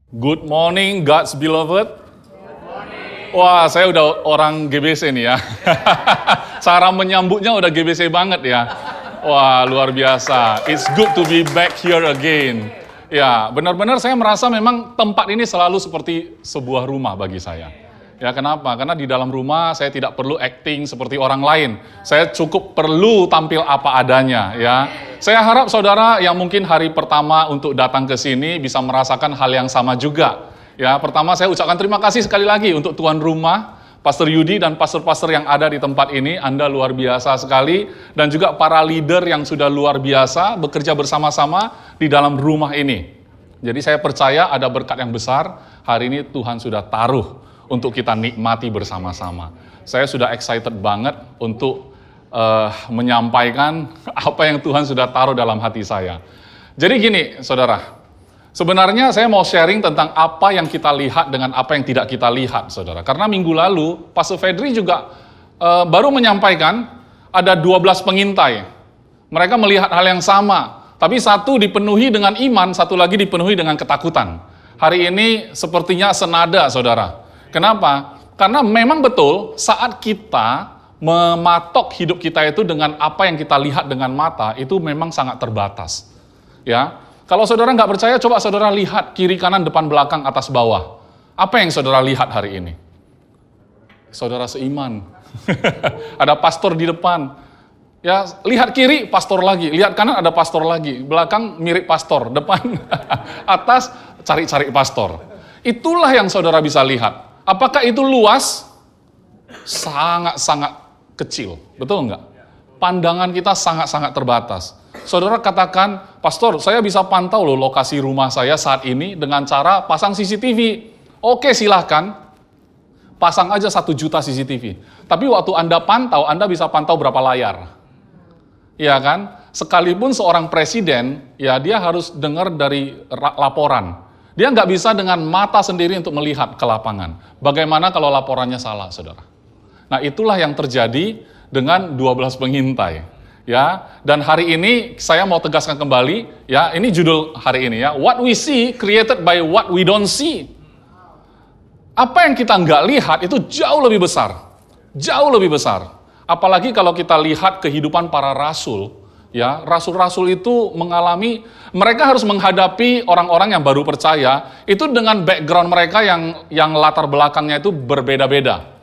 Good morning, God's beloved. Wah, saya udah orang GBC nih ya. Cara menyambutnya udah GBC banget ya. Wah, luar biasa. It's good to be back here again. Ya, benar-benar saya merasa memang tempat ini selalu seperti sebuah rumah bagi saya. Ya, kenapa? Karena di dalam rumah saya tidak perlu acting seperti orang lain. Saya cukup perlu tampil apa adanya, ya. Saya harap saudara yang mungkin hari pertama untuk datang ke sini bisa merasakan hal yang sama juga. Ya, pertama saya ucapkan terima kasih sekali lagi untuk tuan rumah, Pastor Yudi dan pastor-pastor yang ada di tempat ini. Anda luar biasa sekali, dan juga para leader yang sudah luar biasa bekerja bersama-sama di dalam rumah ini. Jadi saya percaya ada berkat yang besar hari ini Tuhan sudah taruh untuk kita nikmati bersama-sama. Saya sudah excited banget untuk menyampaikan apa yang Tuhan sudah taruh dalam hati saya. Jadi gini, saudara. Sebenarnya saya mau sharing tentang apa yang kita lihat dengan apa yang tidak kita lihat, saudara. Karena minggu lalu, Pastor Fedri juga baru menyampaikan ada 12 pengintai. Mereka melihat hal yang sama, tapi satu dipenuhi dengan iman, satu lagi dipenuhi dengan ketakutan. Hari ini sepertinya senada, saudara. Kenapa? Karena memang betul saat kita mematok hidup kita itu dengan apa yang kita lihat dengan mata, itu memang sangat terbatas. Ya. Kalau saudara nggak percaya, coba saudara lihat kiri, kanan, depan, belakang, atas, bawah. Apa yang saudara lihat hari ini? Saudara seiman. Ada pastor di depan. Ya, lihat kiri, pastor lagi. Lihat kanan, ada pastor lagi. Belakang, mirip pastor. Depan, atas, cari-cari pastor. Itulah yang saudara bisa lihat. Apakah itu luas? Sangat-sangat kecil. Betul nggak? Pandangan kita sangat-sangat terbatas. Saudara katakan, Pastor, saya bisa pantau loh lokasi rumah saya saat ini dengan cara pasang CCTV. Oke, silahkan. Pasang aja 1 juta CCTV. Tapi waktu Anda pantau, Anda bisa pantau berapa layar. Ya kan? Sekalipun seorang presiden, ya dia harus dengar dari laporan. Dia nggak bisa dengan mata sendiri untuk melihat ke lapangan. Bagaimana kalau laporannya salah, saudara? Nah, itulah yang terjadi dengan 12 pengintai. Ya, dan hari ini saya mau tegaskan kembali, ya, ini judul hari ini ya, what we see created by what we don't see. Apa yang kita nggak lihat itu jauh lebih besar, jauh lebih besar. Apalagi kalau kita lihat kehidupan para rasul, ya, rasul-rasul itu mengalami, mereka harus menghadapi orang-orang yang baru percaya, itu dengan background mereka yang latar belakangnya itu berbeda-beda,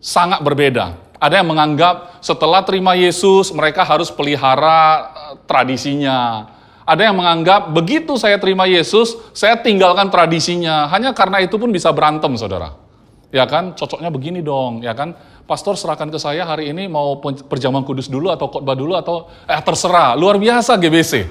sangat berbeda. Ada yang menganggap setelah terima Yesus, mereka harus pelihara tradisinya. Ada yang menganggap begitu saya terima Yesus, saya tinggalkan tradisinya. Hanya karena itu pun bisa berantem, saudara. Ya kan, cocoknya begini dong, ya kan. Pastor serahkan ke saya hari ini mau perjamuan kudus dulu atau khotbah dulu atau terserah. Luar biasa GBC.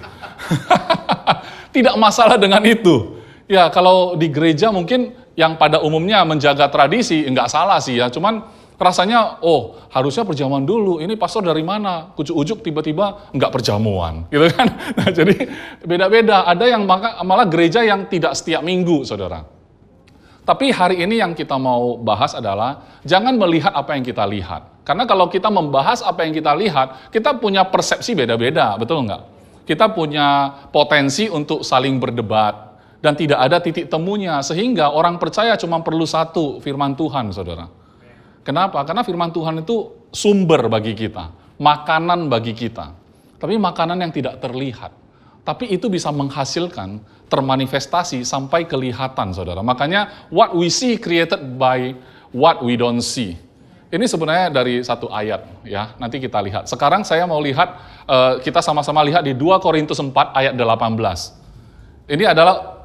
Tidak masalah dengan itu. Ya, kalau di gereja mungkin yang pada umumnya menjaga tradisi, enggak salah sih ya. Cuman rasanya, oh harusnya perjamuan dulu, ini pastor dari mana? Ujuk-ujuk tiba-tiba nggak perjamuan, gitu kan? Nah, jadi beda-beda, ada yang malah gereja yang tidak setiap minggu, saudara. Tapi hari ini yang kita mau bahas adalah, jangan melihat apa yang kita lihat. Karena kalau kita membahas apa yang kita lihat, kita punya persepsi beda-beda, betul nggak? Kita punya potensi untuk saling berdebat, dan tidak ada titik temunya, sehingga orang percaya cuma perlu satu, firman Tuhan, saudara. Kenapa? Karena firman Tuhan itu sumber bagi kita, makanan bagi kita. Tapi makanan yang tidak terlihat. Tapi itu bisa menghasilkan, termanifestasi sampai kelihatan, saudara. Makanya, what we see created by what we don't see. Ini sebenarnya dari satu ayat, ya. Nanti kita lihat. Sekarang saya mau lihat, kita sama-sama lihat di 2 Korintus 4 ayat 18. Ini adalah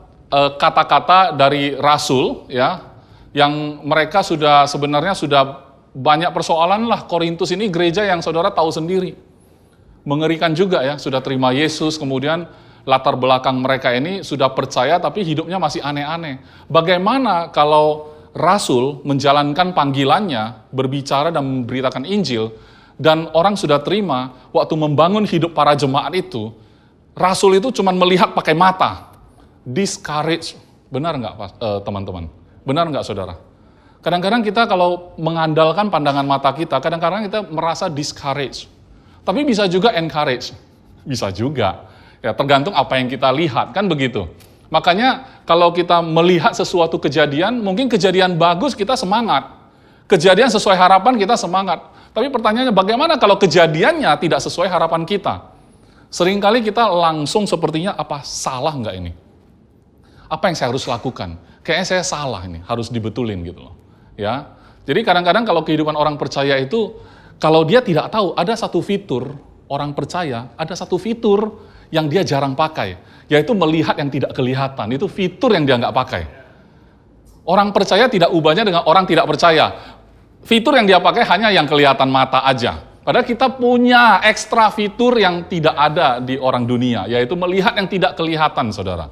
kata-kata dari Rasul, ya, yang mereka sebenarnya sudah banyak persoalan lah. Korintus ini gereja yang saudara tahu sendiri. Mengerikan juga ya, sudah terima Yesus, kemudian latar belakang mereka ini sudah percaya tapi hidupnya masih aneh-aneh. Bagaimana kalau Rasul menjalankan panggilannya, berbicara dan memberitakan Injil, dan orang sudah terima, waktu membangun hidup para jemaat itu, Rasul itu cuma melihat pakai mata. Discourage. Benar nggak teman-teman? Benar nggak, saudara? Kadang-kadang kita kalau mengandalkan pandangan mata kita, kadang-kadang kita merasa discourage. Tapi bisa juga encourage. Bisa juga. Ya, tergantung apa yang kita lihat, kan begitu. Makanya kalau kita melihat sesuatu kejadian, mungkin kejadian bagus kita semangat. Kejadian sesuai harapan kita semangat. Tapi pertanyaannya bagaimana kalau kejadiannya tidak sesuai harapan kita? Seringkali kita langsung sepertinya, apa salah nggak ini? Apa yang saya harus lakukan? Kayaknya saya salah ini, harus dibetulin gitu loh. Ya, jadi kadang-kadang kalau kehidupan orang percaya itu, kalau dia tidak tahu, ada satu fitur orang percaya, ada satu fitur yang dia jarang pakai, yaitu melihat yang tidak kelihatan. Itu fitur yang dia nggak pakai. Orang percaya tidak ubahnya dengan orang tidak percaya. Fitur yang dia pakai hanya yang kelihatan mata aja. Padahal kita punya ekstra fitur yang tidak ada di orang dunia, yaitu melihat yang tidak kelihatan, saudara.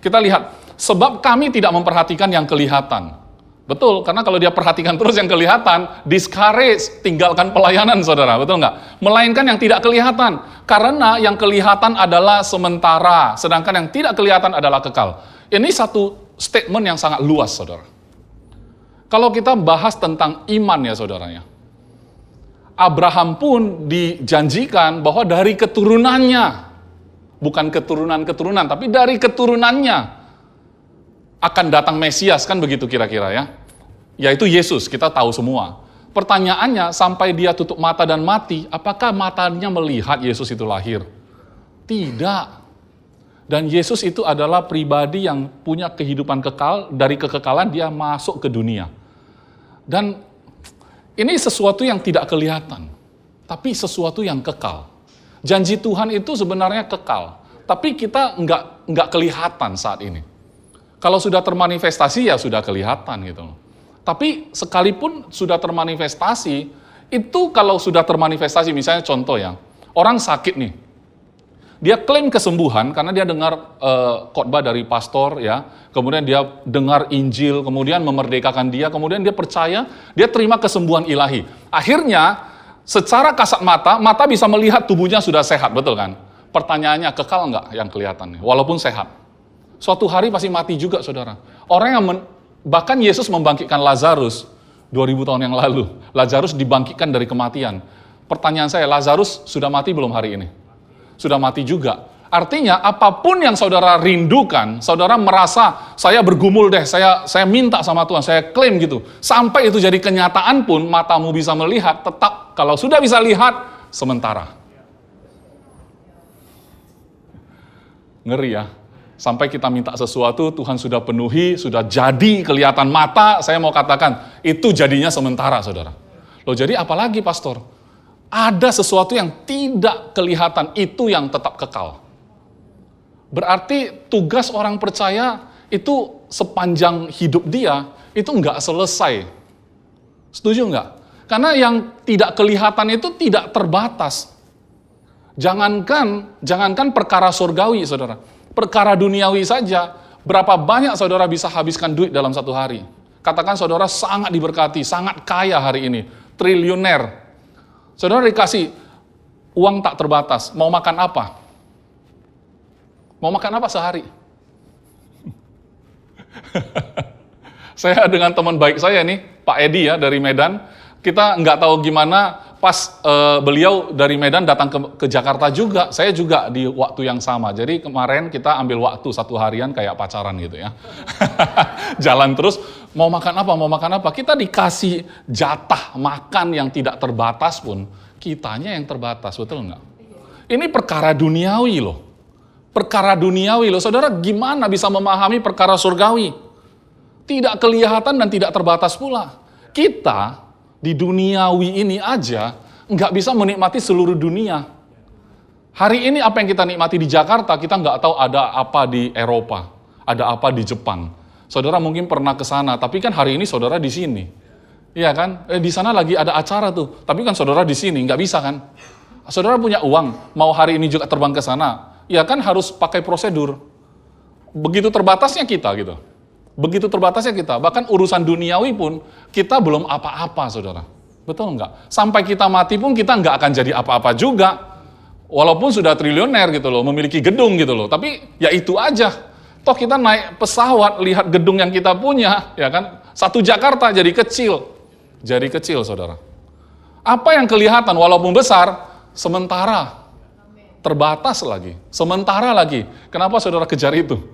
Kita lihat, sebab kami tidak memperhatikan yang kelihatan. Betul, karena kalau dia perhatikan terus yang kelihatan, discourage, tinggalkan pelayanan, saudara, betul nggak? Melainkan yang tidak kelihatan, karena yang kelihatan adalah sementara, sedangkan yang tidak kelihatan adalah kekal. Ini satu statement yang sangat luas, saudara. Kalau kita bahas tentang iman ya, saudaranya, Abraham pun dijanjikan bahwa dari keturunannya, bukan keturunan-keturunan, tapi dari keturunannya, akan datang Mesias, kan begitu kira-kira ya. Yaitu Yesus, kita tahu semua. Pertanyaannya, sampai dia tutup mata dan mati, apakah matanya melihat Yesus itu lahir? Tidak. Dan Yesus itu adalah pribadi yang punya kehidupan kekal, dari kekekalan dia masuk ke dunia. Dan ini sesuatu yang tidak kelihatan, tapi sesuatu yang kekal. Janji Tuhan itu sebenarnya kekal, tapi kita nggak kelihatan saat ini. Kalau sudah termanifestasi ya sudah kelihatan gitu loh. Tapi sekalipun sudah termanifestasi, itu kalau sudah termanifestasi, misalnya contoh ya, orang sakit nih, dia klaim kesembuhan karena dia dengar khotbah dari pastor ya, kemudian dia dengar Injil, kemudian memerdekakan dia, kemudian dia percaya, dia terima kesembuhan ilahi. Akhirnya secara kasat mata, mata bisa melihat tubuhnya sudah sehat, betul kan? Pertanyaannya, kekal nggak yang kelihatan, walaupun sehat? Suatu hari pasti mati juga, saudara. Orang yang bahkan Yesus membangkitkan Lazarus 2000 tahun yang lalu. Lazarus dibangkitkan dari kematian. Pertanyaan saya, Lazarus sudah mati belum hari ini? Sudah mati juga. Artinya apapun yang saudara rindukan, saudara merasa saya bergumul deh, saya minta sama Tuhan, saya klaim gitu. Sampai itu jadi kenyataan pun matamu bisa melihat, tetap kalau sudah bisa lihat sementara. Ngeri ya. Sampai kita minta sesuatu, Tuhan sudah penuhi, sudah jadi kelihatan mata, saya mau katakan, itu jadinya sementara, saudara. Loh, jadi apalagi, pastor? Ada sesuatu yang tidak kelihatan, itu yang tetap kekal. Berarti tugas orang percaya itu sepanjang hidup dia, itu nggak selesai. Setuju nggak? Karena yang tidak kelihatan itu tidak terbatas. Jangankan perkara surgawi, saudara. Perkara duniawi saja, berapa banyak saudara bisa habiskan duit dalam satu hari? Katakan saudara sangat diberkati, sangat kaya hari ini, triliuner. Saudara dikasih uang tak terbatas, mau makan apa? Mau makan apa sehari? Saya dengan teman baik saya nih, Pak Edi ya dari Medan, kita nggak tahu gimana pas beliau dari Medan datang ke Jakarta juga, saya juga di waktu yang sama. Jadi kemarin kita ambil waktu 1 harian kayak pacaran gitu ya. Jalan terus, mau makan apa? Kita dikasih jatah makan yang tidak terbatas pun, kitanya yang terbatas, betul nggak? Ini perkara duniawi loh. Saudara gimana bisa memahami perkara surgawi? Tidak kelihatan dan tidak terbatas pula. Kita di duniawi ini aja nggak bisa menikmati seluruh dunia. Hari ini apa yang kita nikmati di Jakarta, kita nggak tahu ada apa di Eropa, ada apa di Jepang. Saudara mungkin pernah ke sana, tapi kan hari ini saudara di sini. Iya kan? Di sana lagi ada acara tuh, tapi kan saudara di sini, nggak bisa kan? Saudara punya uang, mau hari ini juga terbang ke sana, ya kan harus pakai prosedur. Begitu terbatasnya kita gitu. Begitu terbatasnya kita, bahkan urusan duniawi pun kita belum apa-apa, saudara. Betul nggak? Sampai kita mati pun kita nggak akan jadi apa-apa juga. Walaupun sudah triliuner gitu loh, memiliki gedung gitu loh. Tapi ya itu aja. Toh kita naik pesawat, lihat gedung yang kita punya, ya kan? Satu Jakarta jadi kecil. Jadi kecil, saudara. Apa yang kelihatan walaupun besar, sementara. Terbatas lagi. Sementara lagi. Kenapa saudara kejar itu?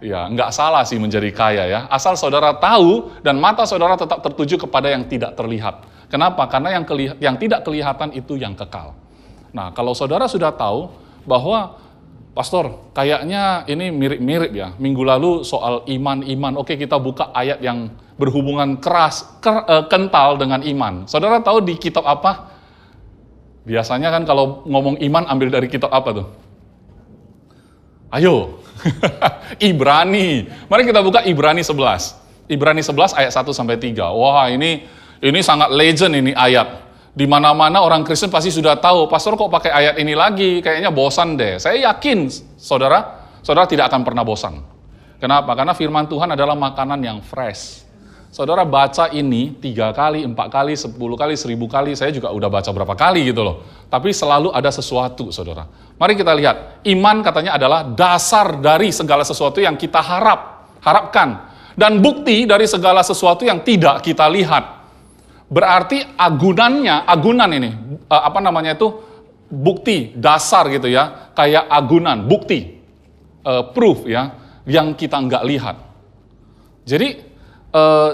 Ya, nggak salah sih menjadi kaya ya. Asal saudara tahu dan mata saudara tetap tertuju kepada yang tidak terlihat. Kenapa? Karena yang tidak kelihatan itu yang kekal. Nah, kalau saudara sudah tahu bahwa, Pastor, kayaknya ini mirip-mirip ya. Minggu lalu soal iman. Oke, kita buka ayat yang berhubungan kental dengan iman. Saudara tahu di kitab apa? Biasanya kan kalau ngomong iman ambil dari kitab apa tuh? Ayo, Ibrani. Mari kita buka Ibrani 11. Ibrani 11 ayat 1-3. Wah, ini sangat legend ini ayat. Di mana-mana orang Kristen pasti sudah tahu, Pastor kok pakai ayat ini lagi? Kayaknya bosan deh. Saya yakin, saudara tidak akan pernah bosan. Kenapa? Karena firman Tuhan adalah makanan yang fresh. Saudara baca ini 3 kali, 4 kali, 10 kali, 1000 kali, saya juga udah baca berapa kali gitu loh. Tapi selalu ada sesuatu, saudara. Mari kita lihat, iman katanya adalah dasar dari segala sesuatu yang kita harapkan. Dan bukti dari segala sesuatu yang tidak kita lihat. Berarti agunan ini, bukti, dasar gitu ya, kayak agunan, bukti, proof ya, yang kita nggak lihat. Jadi,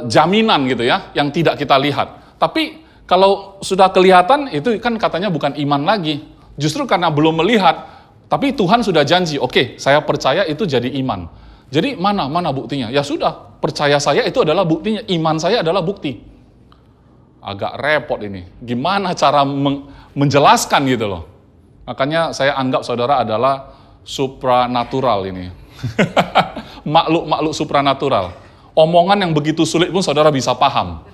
jaminan gitu ya, yang tidak kita lihat. Tapi, kalau sudah kelihatan, itu kan katanya bukan iman lagi. Justru karena belum melihat, tapi Tuhan sudah janji, oke, saya percaya itu jadi iman. Jadi mana buktinya? Ya sudah, percaya saya itu adalah buktinya, iman saya adalah bukti. Agak repot ini, gimana cara menjelaskan gitu loh. Makanya saya anggap saudara adalah supranatural ini. Makhluk supranatural. Omongan yang begitu sulit pun saudara bisa paham.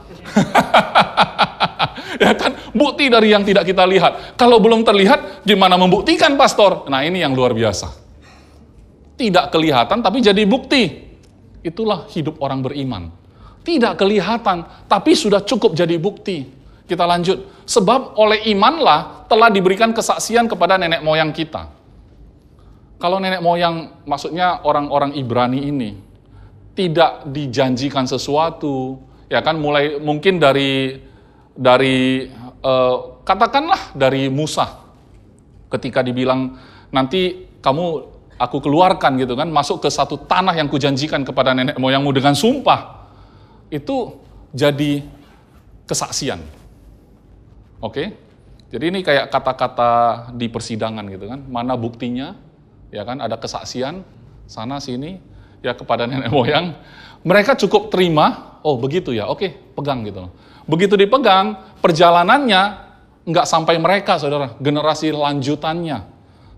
Ya kan, bukti dari yang tidak kita lihat. Kalau belum terlihat, gimana membuktikan, Pastor? Nah, ini yang luar biasa. Tidak kelihatan, tapi jadi bukti. Itulah hidup orang beriman. Tidak kelihatan, tapi sudah cukup jadi bukti. Kita lanjut. Sebab oleh imanlah telah diberikan kesaksian kepada nenek moyang kita. Kalau nenek moyang, maksudnya orang-orang Ibrani ini, tidak dijanjikan sesuatu, ya kan, mulai mungkin dari katakanlah dari Musa, ketika dibilang nanti aku keluarkan gitu kan, masuk ke satu tanah yang kujanjikan kepada nenek moyangmu dengan sumpah, itu jadi kesaksian. Oke? Jadi ini kayak kata-kata di persidangan gitu kan, mana buktinya, ya kan, ada kesaksian sana sini ya kepada nenek moyang. Mereka cukup terima, oh begitu ya, oke, pegang gitu loh. Begitu dipegang, perjalanannya nggak sampai mereka, saudara, generasi lanjutannya.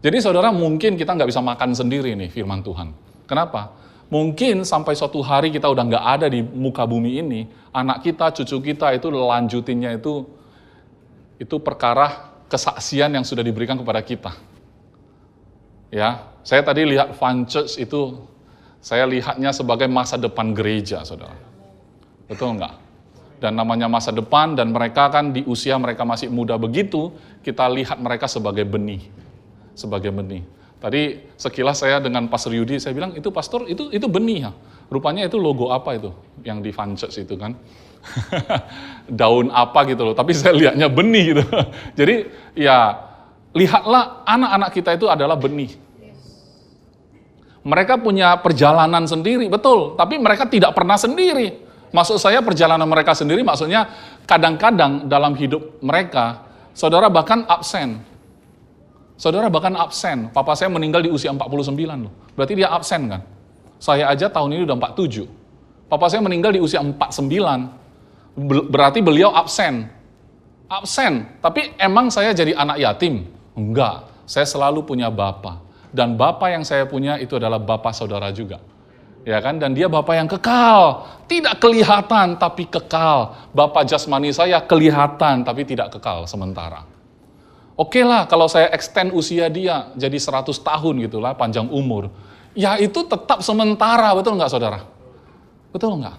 Jadi saudara, mungkin kita nggak bisa makan sendiri nih firman Tuhan. Kenapa? Mungkin sampai suatu hari kita udah nggak ada di muka bumi ini, anak kita, cucu kita itu lanjutinnya itu perkara kesaksian yang sudah diberikan kepada kita. Ya, saya tadi lihat Fun Church itu, saya lihatnya sebagai masa depan gereja, saudara. Betul nggak? Dan namanya masa depan, dan mereka kan di usia mereka masih muda begitu, kita lihat mereka sebagai benih. Sebagai benih. Tadi sekilas saya dengan Pastor Yudi, saya bilang, itu Pastor, itu benih ya. Rupanya itu logo apa itu, yang di Fun Church itu kan. Daun apa gitu loh, tapi saya lihatnya benih gitu. Jadi ya, lihatlah anak-anak kita itu adalah benih. Mereka punya perjalanan sendiri, betul, tapi mereka tidak pernah sendiri. Maksud saya perjalanan mereka sendiri, maksudnya kadang-kadang dalam hidup mereka, saudara bahkan absen. Saudara bahkan absen. Papa saya meninggal di usia 49 loh. Berarti dia absen kan? Saya aja tahun ini udah 47. Papa saya meninggal di usia 49. Berarti beliau absen. Absen. Tapi emang saya jadi anak yatim? Enggak. Saya selalu punya bapa. Dan bapa yang saya punya itu adalah bapa saudara juga. Ya kan? Dan dia bapa yang kekal. Tidak kelihatan tapi kekal. Bapa jasmani saya kelihatan tapi tidak kekal sementara. Oke lah kalau saya extend usia dia jadi 100 tahun gitu lah, panjang umur. Ya itu tetap sementara, betul nggak saudara? Betul nggak?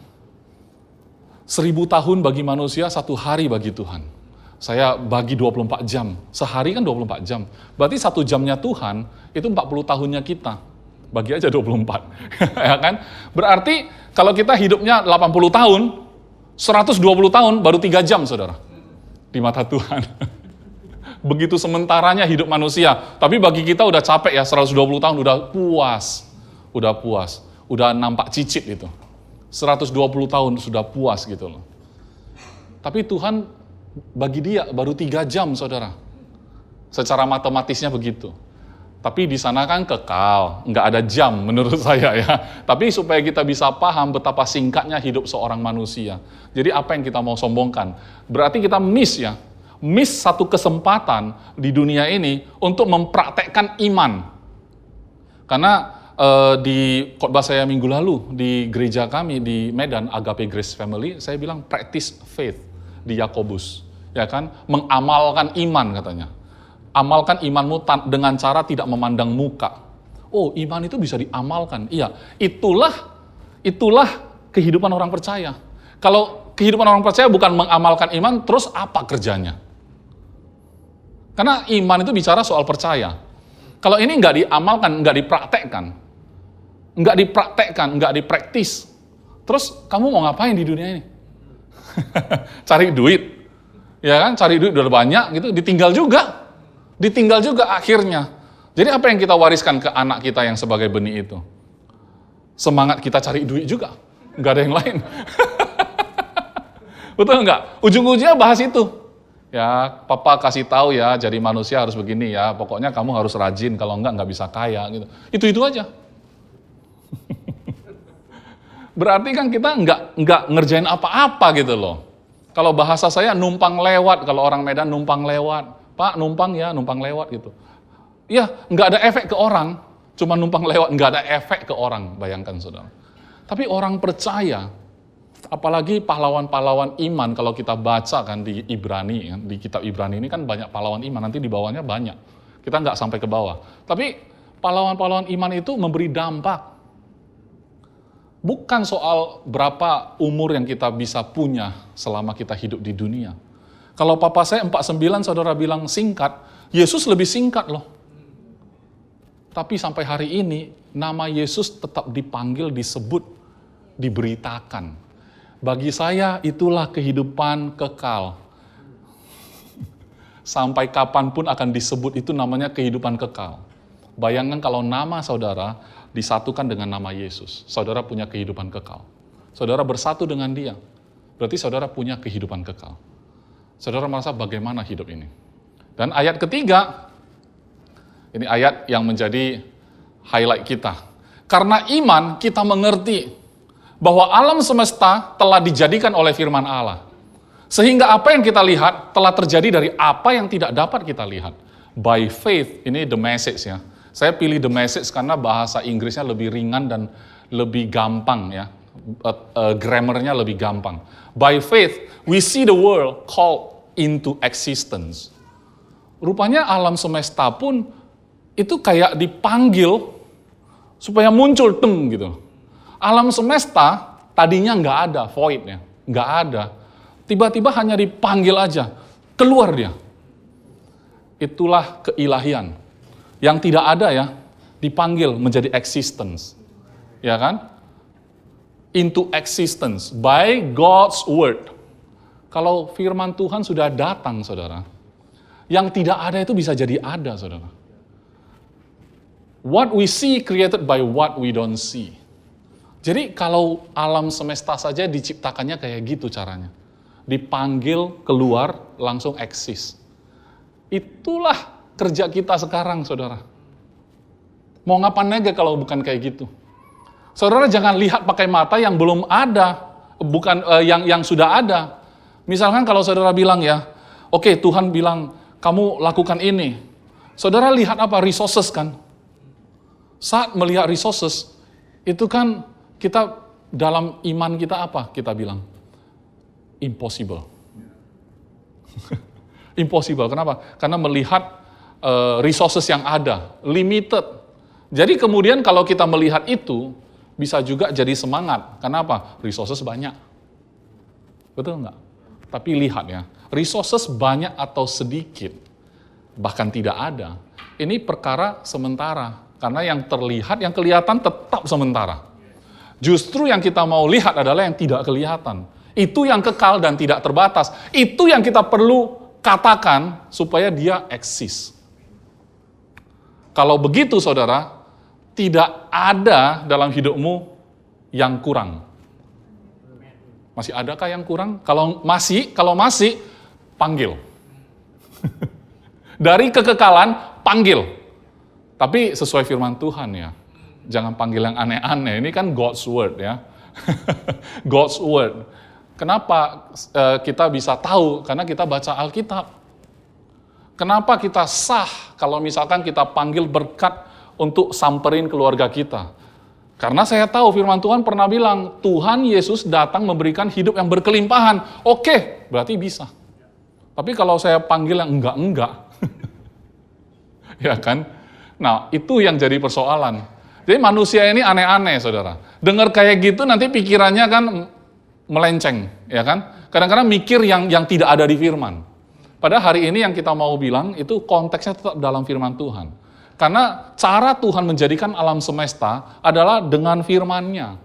1000 tahun bagi manusia, 1 hari bagi Tuhan. Saya bagi 24 jam. Sehari kan 24 jam. Berarti 1 jamnya Tuhan itu 40 tahunnya kita. Bagi aja 24. Ya kan? Berarti kalau kita hidupnya 80 tahun, 120 tahun baru 3 jam, saudara. Di mata Tuhan. Begitu sementaranya hidup manusia. Tapi bagi kita udah capek ya, 120 tahun udah puas. Udah puas. udah nampak cicit itu. 120 tahun sudah puas gitu loh. Tapi Tuhan bagi dia baru 3 jam, saudara. Secara matematisnya begitu. Tapi di sana kan kekal, nggak ada jam menurut saya ya. Tapi supaya kita bisa paham betapa singkatnya hidup seorang manusia. Jadi apa yang kita mau sombongkan? Berarti kita miss satu kesempatan di dunia ini untuk mempraktekkan iman. Karena di khotbah saya minggu lalu di gereja kami di Medan, Agape Grace Family, saya bilang practice faith di Yakobus, ya kan? Mengamalkan iman katanya. Amalkan imanmu dengan cara tidak memandang muka. Oh, iman itu bisa diamalkan. Iya, itulah kehidupan orang percaya. Kalau kehidupan orang percaya bukan mengamalkan iman, terus apa kerjanya? Karena iman itu bicara soal percaya. Kalau ini nggak diamalkan, nggak dipraktekkan, nggak dipraktis, terus kamu mau ngapain di dunia ini? Cari duit, ya kan? Cari duit udah banyak gitu, ditinggal juga akhirnya. Jadi apa yang kita wariskan ke anak kita yang sebagai benih itu? Semangat kita cari duit juga, nggak ada yang lain. Betul nggak? Ujung-ujungnya bahas itu. Ya, papa kasih tahu ya, jadi manusia harus begini ya. Pokoknya kamu harus rajin, kalau nggak bisa kaya gitu. Itu aja. Berarti kan kita nggak ngerjain apa-apa gitu loh. Kalau bahasa saya numpang lewat, kalau orang Medan numpang lewat. Pak, numpang lewat gitu. Ya, nggak ada efek ke orang, cuma numpang lewat, nggak ada efek ke orang, bayangkan saudara. Tapi orang percaya, apalagi pahlawan-pahlawan iman, kalau kita baca kan di Ibrani, di kitab Ibrani ini kan banyak pahlawan iman, nanti di bawahnya banyak. Kita nggak sampai ke bawah. Tapi pahlawan-pahlawan iman itu memberi dampak. Bukan soal berapa umur yang kita bisa punya selama kita hidup di dunia. Kalau papa saya 49, saudara bilang singkat, Yesus lebih singkat loh. Tapi sampai hari ini, nama Yesus tetap dipanggil, disebut, diberitakan. Bagi saya, itulah kehidupan kekal. Sampai kapanpun akan disebut, itu namanya kehidupan kekal. Bayangkan kalau nama saudara disatukan dengan nama Yesus. Saudara punya kehidupan kekal. Saudara bersatu dengan dia. Berarti saudara punya kehidupan kekal. Saudara merasa bagaimana hidup ini? Dan ayat ketiga, ini ayat yang menjadi highlight kita. Karena iman kita mengerti bahwa alam semesta telah dijadikan oleh firman Allah. Sehingga apa yang kita lihat telah terjadi dari apa yang tidak dapat kita lihat. By faith, ini the message ya. Saya pilih the message karena bahasa Inggrisnya lebih ringan dan lebih gampang ya. Grammarnya lebih gampang. By faith, we see the world called into existence. Rupanya alam semesta pun itu kayak dipanggil supaya muncul gitu. Alam semesta tadinya nggak ada, void ya, nggak ada. Tiba-tiba hanya dipanggil aja, keluar dia. Itulah keilahian. Yang tidak ada ya, dipanggil menjadi existence. Ya kan? Into existence by God's word. Kalau firman Tuhan sudah datang, saudara, yang tidak ada itu bisa jadi ada, saudara. What we see created by what we don't see. Jadi kalau alam semesta saja diciptakannya kayak gitu caranya. Dipanggil, keluar, langsung eksis. Itulah kerja kita sekarang, saudara. Mau ngapain aja kalau bukan kayak gitu. Saudara jangan lihat pakai mata yang belum ada, bukan yang sudah ada. Misalkan kalau saudara bilang ya, oke, Tuhan bilang kamu lakukan ini. Saudara lihat apa? Resources kan. Saat melihat resources, itu kan kita dalam iman kita apa? Kita bilang impossible. Impossible. Kenapa? Karena melihat resources yang ada, limited. Jadi kemudian kalau kita melihat itu, bisa juga jadi semangat. Kenapa? Resources banyak. Betul nggak? Tapi lihat ya, resources banyak atau sedikit, bahkan tidak ada, ini perkara sementara. Karena yang terlihat, yang kelihatan tetap sementara. Justru yang kita mau lihat adalah yang tidak kelihatan. Itu yang kekal dan tidak terbatas. Itu yang kita perlu katakan supaya dia eksis. Kalau begitu saudara, tidak ada dalam hidupmu yang kurang? Masih adakah yang kurang? Kalau masih, panggil. Dari kekekalan, panggil. Tapi sesuai firman Tuhan ya. Jangan panggil yang aneh-aneh. Ini kan God's word ya. God's word. Kenapa kita bisa tahu? Karena kita baca Alkitab. Kenapa kita sah kalau misalkan kita panggil berkat untuk samperin keluarga kita? Karena saya tahu firman Tuhan pernah bilang, Tuhan Yesus datang memberikan hidup yang berkelimpahan. Oke, berarti bisa. Tapi kalau saya panggil yang enggak, ya kan? Nah, itu yang jadi persoalan. Jadi manusia ini aneh-aneh, saudara. Dengar kayak gitu nanti pikirannya kan melenceng, ya kan? Kadang-kadang mikir yang tidak ada di firman. Padahal hari ini yang kita mau bilang itu konteksnya tetap dalam firman Tuhan. Karena cara Tuhan menjadikan alam semesta adalah dengan firman-Nya.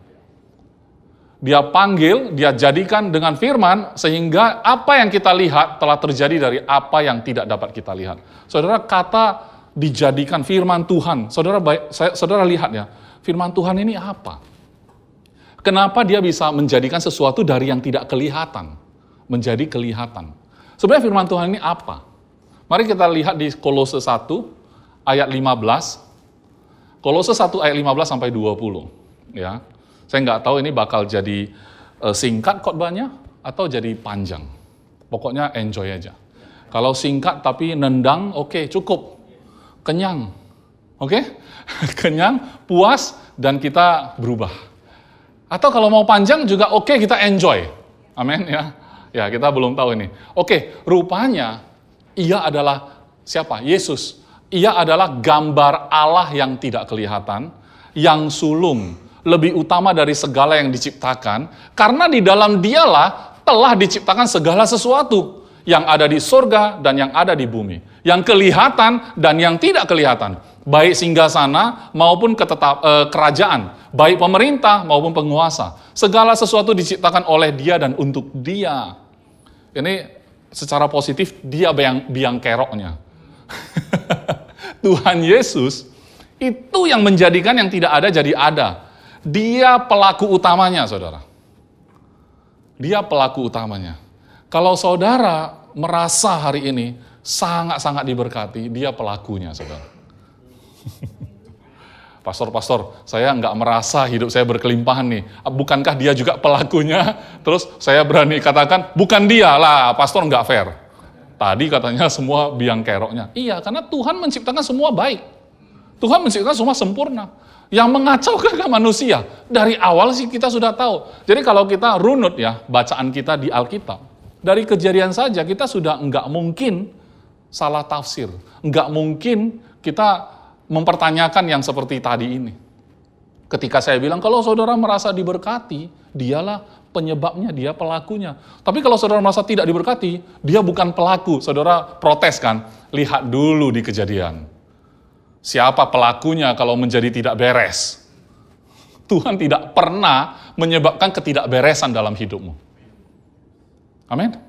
Dia panggil, dia jadikan dengan firman, sehingga apa yang kita lihat telah terjadi dari apa yang tidak dapat kita lihat. Saudara, kata dijadikan firman Tuhan. Saudara lihat ya, firman Tuhan ini apa? Kenapa dia bisa menjadikan sesuatu dari yang tidak kelihatan, menjadi kelihatan? Sebenarnya firman Tuhan ini apa? Mari kita lihat di Kolose 1, ayat 15, Kolose 1 ayat 15 sampai 20. Ya, saya nggak tahu ini bakal jadi singkat khotbahnya atau jadi panjang. Pokoknya enjoy aja. Kalau singkat tapi nendang, oke, cukup. Kenyang. Oke? Kenyang, puas, dan kita berubah. Atau kalau mau panjang juga oke, kita enjoy. Amin ya. Ya, kita belum tahu ini. Oke, rupanya ia adalah siapa? Yesus. Ia adalah gambar Allah yang tidak kelihatan, yang sulung, lebih utama dari segala yang diciptakan, karena di dalam dialah telah diciptakan segala sesuatu, yang ada di surga dan yang ada di bumi, yang kelihatan dan yang tidak kelihatan, baik singgasana maupun kerajaan, baik pemerintah maupun penguasa. Segala sesuatu diciptakan oleh Dia dan untuk Dia. Ini secara positif, Dia biang keroknya. Tuhan Yesus itu yang menjadikan yang tidak ada jadi ada. Dia pelaku utamanya, saudara. Dia pelaku utamanya. Kalau saudara merasa hari ini sangat-sangat diberkati, dia pelakunya, saudara. Pastor, saya nggak merasa hidup saya berkelimpahan nih. Bukankah dia juga pelakunya? Terus saya berani katakan, bukan dia lah, pastor nggak fair. Tadi katanya semua biang keroknya. Iya, karena Tuhan menciptakan semua baik. Tuhan menciptakan semua sempurna. Yang mengacaukan kan manusia. Dari awal sih kita sudah tahu. Jadi kalau kita runut ya, bacaan kita di Alkitab. Dari kejadian saja kita sudah nggak mungkin salah tafsir. Nggak mungkin kita mempertanyakan yang seperti tadi ini. Ketika saya bilang, kalau saudara merasa diberkati, dialah penyebabnya, dia pelakunya. Tapi kalau saudara merasa tidak diberkati, dia bukan pelaku. Saudara protes kan? Lihat dulu di Kejadian. Siapa pelakunya kalau menjadi tidak beres? Tuhan tidak pernah menyebabkan ketidakberesan dalam hidupmu. Amin?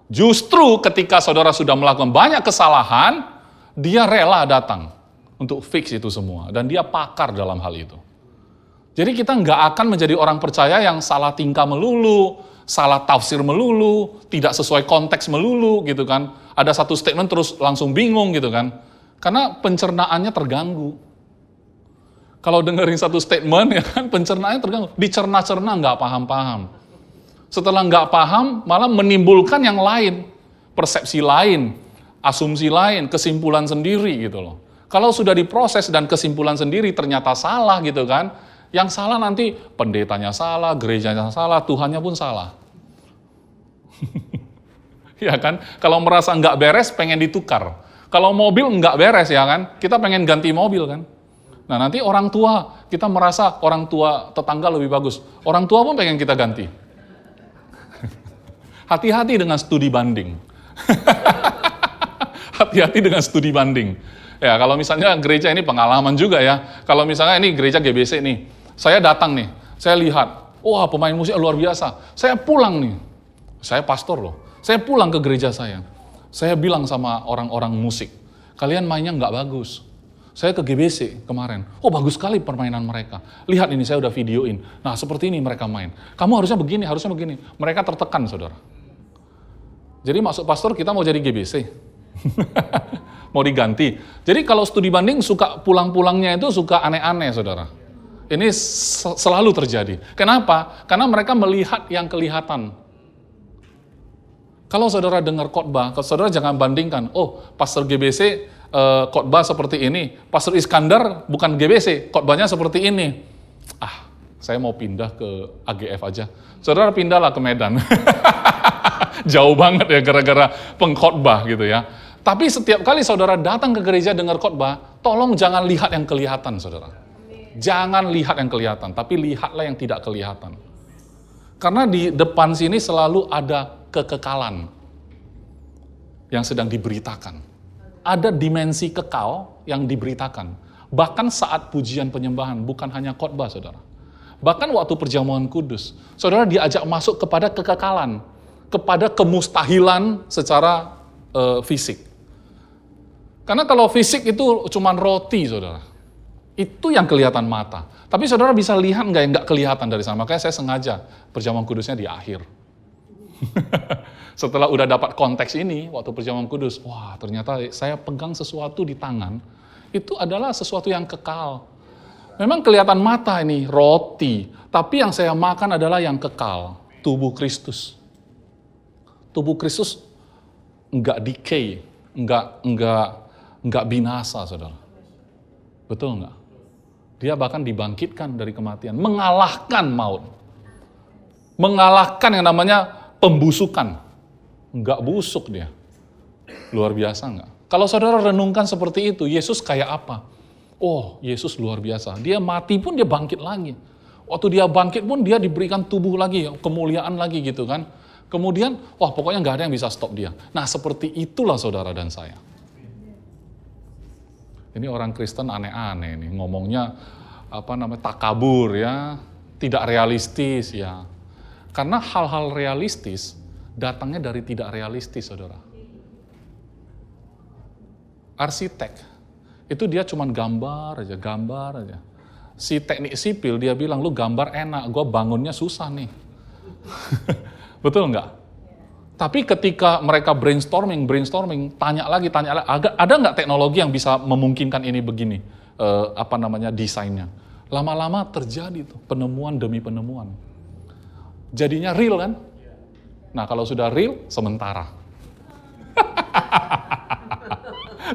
Justru ketika saudara sudah melakukan banyak kesalahan, dia rela datang untuk fix itu semua. Dan dia pakar dalam hal itu. Jadi kita nggak akan menjadi orang percaya yang salah tingkah melulu, salah tafsir melulu, tidak sesuai konteks melulu gitu kan. Ada satu statement terus langsung bingung gitu kan. Karena pencernaannya terganggu. Kalau dengerin satu statement ya kan pencernaannya terganggu. Dicerna-cerna nggak paham-paham. Setelah nggak paham malah menimbulkan yang lain. Persepsi lain, asumsi lain, kesimpulan sendiri gitu loh. Kalau sudah diproses dan kesimpulan sendiri ternyata salah gitu kan. Yang salah nanti pendetanya salah, gerejanya salah, Tuhannya pun salah. Ya kan? Kalau merasa nggak beres, pengen ditukar. Kalau mobil nggak beres ya kan, kita pengen ganti mobil kan. Nah nanti orang tua, kita merasa orang tua tetangga lebih bagus. Orang tua pun pengen kita ganti. Hati-hati dengan studi banding. Hati-hati dengan studi banding. Ya kalau misalnya gereja ini pengalaman juga ya. Kalau misalnya ini gereja GBC nih, saya datang nih, saya lihat, wah pemain musik luar biasa. Saya pulang nih, saya pastor loh. Saya pulang ke gereja saya. Saya bilang sama orang-orang musik, kalian mainnya nggak bagus. Saya ke GBC kemarin. Oh, bagus sekali permainan mereka. Lihat ini, saya udah videoin. Nah, seperti ini mereka main. Kamu harusnya begini, harusnya begini. Mereka tertekan, saudara. Jadi maksud pastor, kita mau jadi GBC. Mau diganti. Jadi kalau studi banding, suka pulang-pulangnya itu suka aneh-aneh, saudara. Ini selalu terjadi. Kenapa? Karena mereka melihat yang kelihatan. Kalau saudara dengar khotbah, saudara jangan bandingkan. Oh, pastor GBC khotbah seperti ini. Pastor Iskandar bukan GBC, khotbahnya seperti ini. Saya mau pindah ke AGF aja. Saudara pindahlah ke Medan. Jauh banget ya gara-gara pengkhotbah gitu ya. Tapi setiap kali saudara datang ke gereja dengar khotbah, tolong jangan lihat yang kelihatan, saudara. Jangan lihat yang kelihatan, tapi lihatlah yang tidak kelihatan. Karena di depan sini selalu ada kekekalan yang sedang diberitakan. Ada dimensi kekal yang diberitakan. Bahkan saat pujian penyembahan, bukan hanya khotbah, saudara. Bahkan waktu perjamuan kudus, saudara diajak masuk kepada kekekalan, kepada kemustahilan secara fisik. Karena kalau fisik itu cuma roti, saudara. Itu yang kelihatan mata. Tapi saudara bisa lihat nggak yang nggak kelihatan dari sana. Makanya saya sengaja perjamuan kudusnya di akhir. Setelah udah dapat konteks ini, waktu perjamuan kudus, wah ternyata saya pegang sesuatu di tangan, itu adalah sesuatu yang kekal. Memang kelihatan mata ini, roti. Tapi yang saya makan adalah yang kekal, tubuh Kristus. Tubuh Kristus nggak decay, nggak binasa, saudara. Betul nggak? Dia bahkan dibangkitkan dari kematian, mengalahkan maut. Mengalahkan yang namanya pembusukan. Nggak busuk dia. Luar biasa nggak? Kalau saudara renungkan seperti itu, Yesus kayak apa? Oh, Yesus luar biasa. Dia mati pun dia bangkit lagi. Waktu dia bangkit pun dia diberikan tubuh lagi, kemuliaan lagi gitu kan. Kemudian, wah pokoknya nggak ada yang bisa stop dia. Nah seperti itulah saudara dan saya. Ini orang Kristen aneh-aneh nih, ngomongnya takabur ya, tidak realistis ya. Karena hal-hal realistis datangnya dari tidak realistis, saudara. Arsitek itu dia cuma gambar aja. Si teknik sipil dia bilang, lu gambar enak, gua bangunnya susah nih. Betul nggak? Tapi ketika mereka brainstorming, tanya lagi, ada nggak teknologi yang bisa memungkinkan ini begini, desainnya. Lama-lama terjadi tuh, penemuan demi penemuan. Jadinya real kan? Nah kalau sudah real, sementara.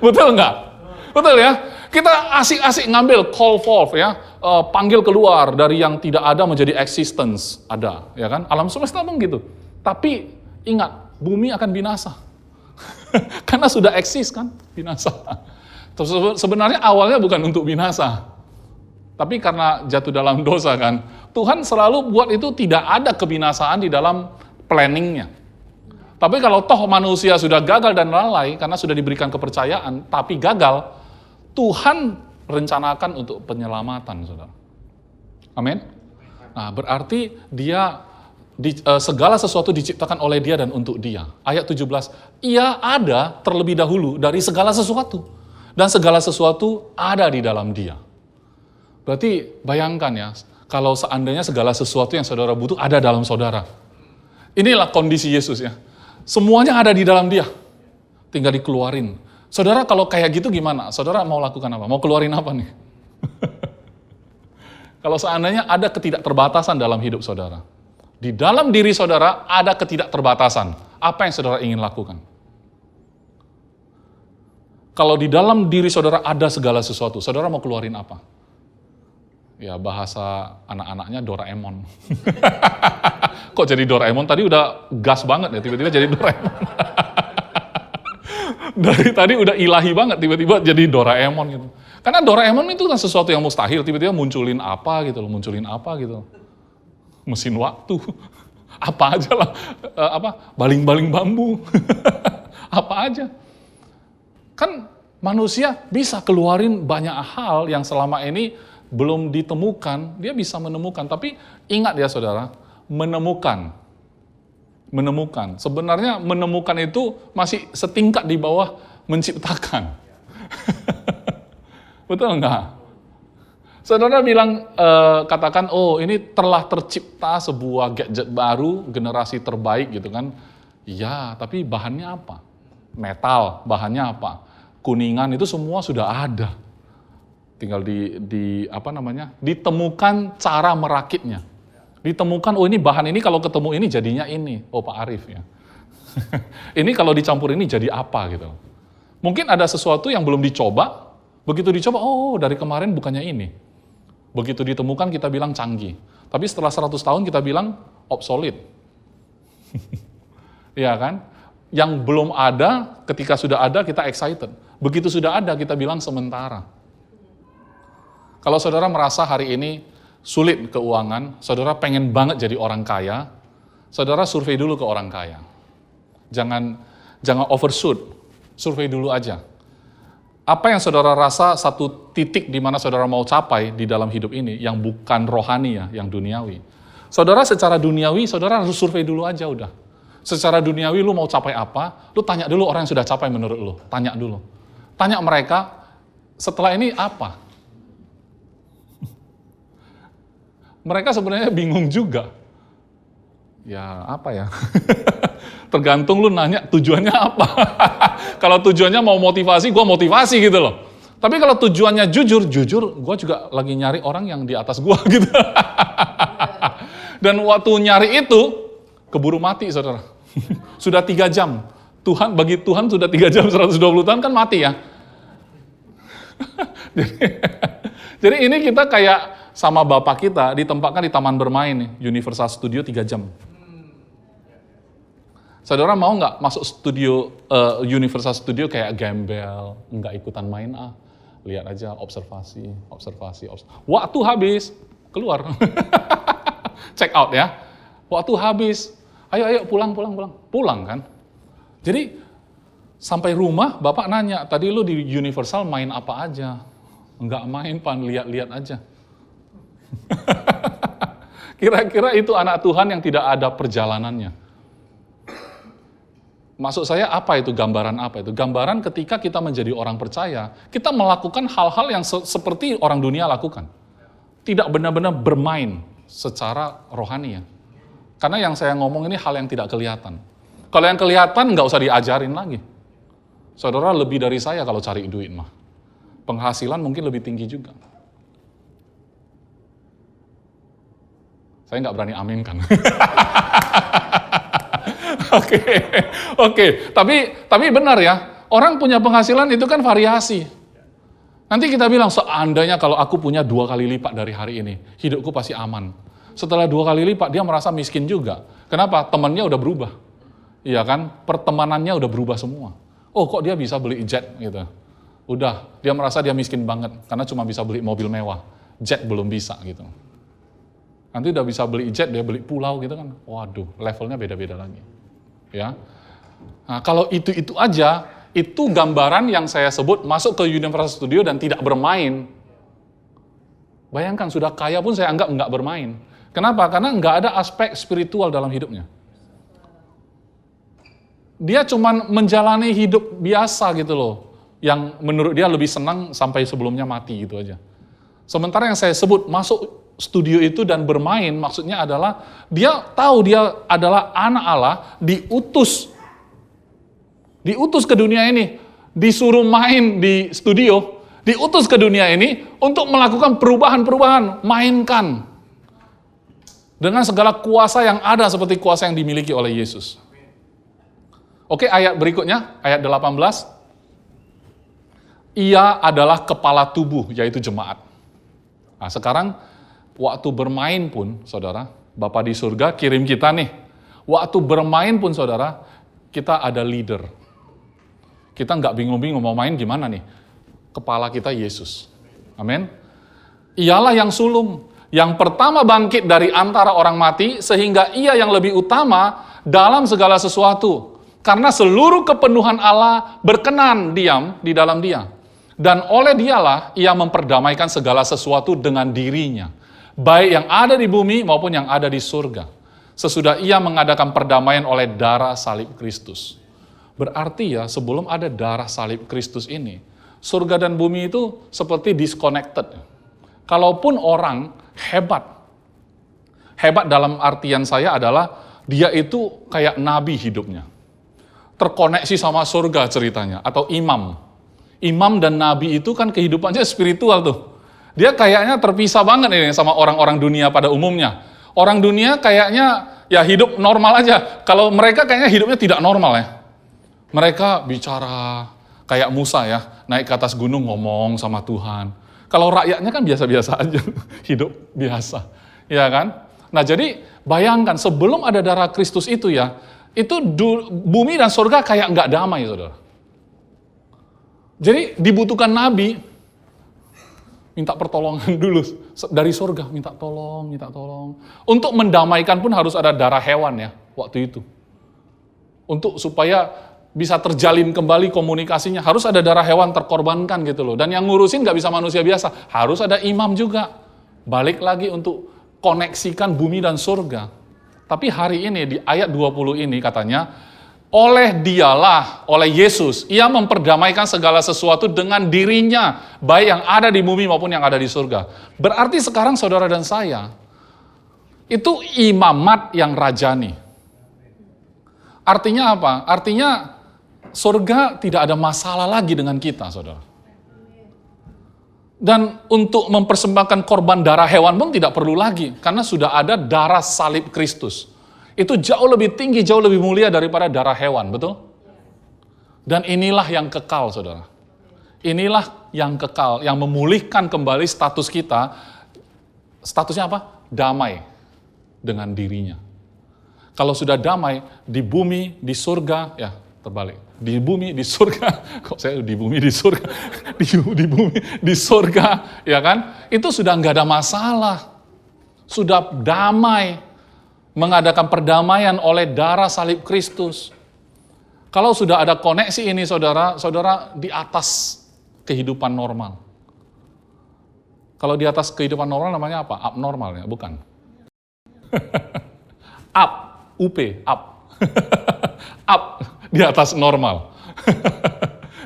Betul nggak? Betul ya? Kita asik-asik ngambil call forth ya, panggil keluar dari yang tidak ada menjadi existence, ada, ya kan? Alam semesta pun gitu. Tapi ingat, bumi akan binasa. Karena sudah eksis kan, binasa. Sebenarnya awalnya bukan untuk binasa. Tapi karena jatuh dalam dosa kan, Tuhan selalu buat itu tidak ada kebinasaan di dalam planningnya. Tapi kalau toh manusia sudah gagal dan lalai, karena sudah diberikan kepercayaan, tapi gagal, Tuhan rencanakan untuk penyelamatan, saudara. Amin. Nah, berarti dia segala sesuatu diciptakan oleh dia dan untuk dia. Ayat 17, ia ada terlebih dahulu dari segala sesuatu. Dan segala sesuatu ada di dalam dia. Berarti bayangkan ya, kalau seandainya segala sesuatu yang saudara butuh ada dalam saudara. Inilah kondisi Yesus ya. Semuanya ada di dalam dia. Tinggal dikeluarin. Saudara kalau kayak gitu gimana? Saudara mau lakukan apa? Mau keluarin apa nih? Kalau seandainya ada ketidakterbatasan dalam hidup saudara. Di dalam diri saudara ada ketidakterbatasan. Apa yang saudara ingin lakukan? Kalau di dalam diri saudara ada segala sesuatu, saudara mau keluarin apa? Ya bahasa anak-anaknya Doraemon. Kok jadi Doraemon? Tadi udah gas banget ya, tiba-tiba jadi Doraemon. Dari tadi udah ilahi banget, tiba-tiba jadi Doraemon gitu. Karena Doraemon itu kan sesuatu yang mustahil, tiba-tiba munculin apa gitu. Mesin waktu, apa aja lah, baling-baling bambu, apa aja. Kan manusia bisa keluarin banyak hal yang selama ini belum ditemukan, dia bisa menemukan. Tapi ingat ya saudara, menemukan. Sebenarnya menemukan itu masih setingkat di bawah menciptakan. Betul enggak? Saudara bilang, katakan, oh ini telah tercipta sebuah gadget baru, generasi terbaik gitu kan. Ya, tapi bahannya apa? Metal, bahannya apa? Kuningan itu semua sudah ada. Tinggal ditemukan cara merakitnya. Ditemukan, oh ini bahan ini kalau ketemu ini jadinya ini. Oh Pak Arif ya. Ini kalau dicampur ini jadi apa gitu. Mungkin ada sesuatu yang belum dicoba, begitu dicoba, oh dari kemarin bukannya ini. Begitu ditemukan kita bilang canggih. Tapi setelah 100 tahun kita bilang obsolete. Iya kan? Yang belum ada, ketika sudah ada kita excited. Begitu sudah ada kita bilang sementara. Kalau saudara merasa hari ini sulit keuangan, saudara pengen banget jadi orang kaya, saudara survei dulu ke orang kaya. Jangan overshoot, survei dulu aja. Apa yang saudara rasa satu titik di mana saudara mau capai di dalam hidup ini, yang bukan rohani ya, yang duniawi. Saudara secara duniawi, saudara harus survei dulu aja udah. Secara duniawi lu mau capai apa, lu tanya dulu orang yang sudah capai menurut lu, tanya dulu. Tanya mereka, setelah ini apa? Mereka sebenarnya bingung juga. Ya apa ya? Tergantung lu nanya tujuannya apa. Kalau tujuannya mau motivasi, gue motivasi gitu loh. Tapi kalau tujuannya jujur, gue juga lagi nyari orang yang di atas gue gitu. Dan waktu nyari itu, keburu mati saudara. Sudah 3 jam. Bagi Tuhan sudah 3 jam, 120 tahun kan mati ya. Jadi ini kita kayak sama bapak kita ditempatkan di taman bermain nih, Universal Studio 3 jam. Saudara mau nggak masuk studio Universal Studio kayak gembel, nggak ikutan main lihat aja observasi. Waktu habis keluar, check out ya. Waktu habis, ayo pulang kan. Jadi sampai rumah bapak nanya, tadi lu di Universal main apa aja? Nggak main pan, lihat aja. Kira-kira itu anak Tuhan yang tidak ada perjalanannya. Maksud saya apa itu? Gambaran apa itu? Gambaran ketika kita menjadi orang percaya, kita melakukan hal-hal yang seperti orang dunia lakukan. Tidak benar-benar bermain secara rohani ya. Karena yang saya ngomong ini hal yang tidak kelihatan. Kalau yang kelihatan nggak usah diajarin lagi. Saudara lebih dari saya kalau cari duit mah. Penghasilan mungkin lebih tinggi juga. Saya nggak berani aminkan. Oke. Tapi benar ya, orang punya penghasilan itu kan variasi. Nanti kita bilang, seandainya kalau aku punya 2 kali lipat dari hari ini, hidupku pasti aman. Setelah 2 kali lipat, dia merasa miskin juga. Kenapa? Temannya udah berubah. Iya kan? Pertemanannya udah berubah semua. Oh, kok dia bisa beli jet gitu. Udah, dia merasa dia miskin banget, karena cuma bisa beli mobil mewah. Jet belum bisa gitu. Nanti udah bisa beli jet, dia beli pulau gitu kan. Waduh, levelnya beda-beda lagi. Ya. Nah, kalau itu aja, itu gambaran yang saya sebut masuk ke Universal Studio dan tidak bermain. Bayangkan, sudah kaya pun saya anggap nggak bermain. Kenapa? Karena nggak ada aspek spiritual dalam hidupnya. Dia cuma menjalani hidup biasa gitu loh. Yang menurut dia lebih senang sampai sebelumnya mati gitu aja. Sementara yang saya sebut masuk studio itu dan bermain, maksudnya adalah dia tahu dia adalah anak Allah, diutus ke dunia ini, disuruh main di studio, diutus ke dunia ini untuk melakukan perubahan-perubahan, mainkan dengan segala kuasa yang ada seperti kuasa yang dimiliki oleh Yesus. Oke, ayat berikutnya, ayat 18. Ia adalah kepala tubuh, yaitu jemaat. Nah, sekarang waktu bermain pun, saudara, Bapa di surga kirim kita nih. Waktu bermain pun, saudara, kita ada leader. Kita nggak bingung-bingung mau main gimana nih. Kepala kita Yesus. Amin. Ialah yang sulung, yang pertama bangkit dari antara orang mati, sehingga ia yang lebih utama dalam segala sesuatu. Karena seluruh kepenuhan Allah berkenan diam di dalam dia. Dan oleh dialah ia memperdamaikan segala sesuatu dengan dirinya. Baik yang ada di bumi maupun yang ada di surga. Sesudah ia mengadakan perdamaian oleh darah salib Kristus. Berarti ya sebelum ada darah salib Kristus ini, Surga dan bumi itu seperti disconnected. Kalaupun orang hebat dalam artian saya adalah dia itu kayak nabi hidupnya. Terkoneksi sama surga ceritanya, atau imam. Imam dan nabi itu kan kehidupannya spiritual tuh. Dia kayaknya terpisah banget ini sama orang-orang dunia pada umumnya. Orang dunia kayaknya ya hidup normal aja. Kalau mereka kayaknya hidupnya tidak normal ya. Mereka bicara kayak Musa ya, naik ke atas gunung ngomong sama Tuhan. Kalau rakyatnya kan biasa-biasa aja, hidup biasa. Ya kan? Nah jadi bayangkan sebelum ada darah Kristus itu ya, itu bumi dan surga kayak nggak damai, saudara. Jadi dibutuhkan nabi, minta pertolongan dulu dari surga, minta tolong. Untuk mendamaikan pun harus ada darah hewan ya, waktu itu. Untuk supaya bisa terjalin kembali komunikasinya, harus ada darah hewan terkorbankan gitu loh. Dan yang ngurusin nggak bisa manusia biasa, harus ada imam juga. Balik lagi untuk koneksikan bumi dan surga. Tapi hari ini di ayat 20 ini katanya, oleh dialah, oleh Yesus, ia memperdamaikan segala sesuatu dengan dirinya, baik yang ada di bumi maupun yang ada di surga. Berarti sekarang saudara dan saya, itu imamat yang rajani. Artinya apa? Artinya surga tidak ada masalah lagi dengan kita, saudara. Dan untuk mempersembahkan korban darah hewan pun tidak perlu lagi, karena sudah ada darah salib Kristus. Itu jauh lebih tinggi, jauh lebih mulia daripada darah hewan, betul? Dan inilah yang kekal, saudara. Inilah yang kekal, yang memulihkan kembali status kita. Statusnya apa? Damai dengan dirinya. Kalau sudah damai, di bumi, di surga, ya terbalik. Di bumi, di surga, kok saya di bumi, di surga, di bumi, di surga, ya kan? Itu sudah nggak ada masalah. Sudah damai, mengadakan perdamaian oleh darah salib Kristus. Kalau sudah ada koneksi ini, saudara di atas kehidupan normal. Kalau di atas kehidupan normal namanya apa? Abnormal ya, bukan? Up, up, di atas normal.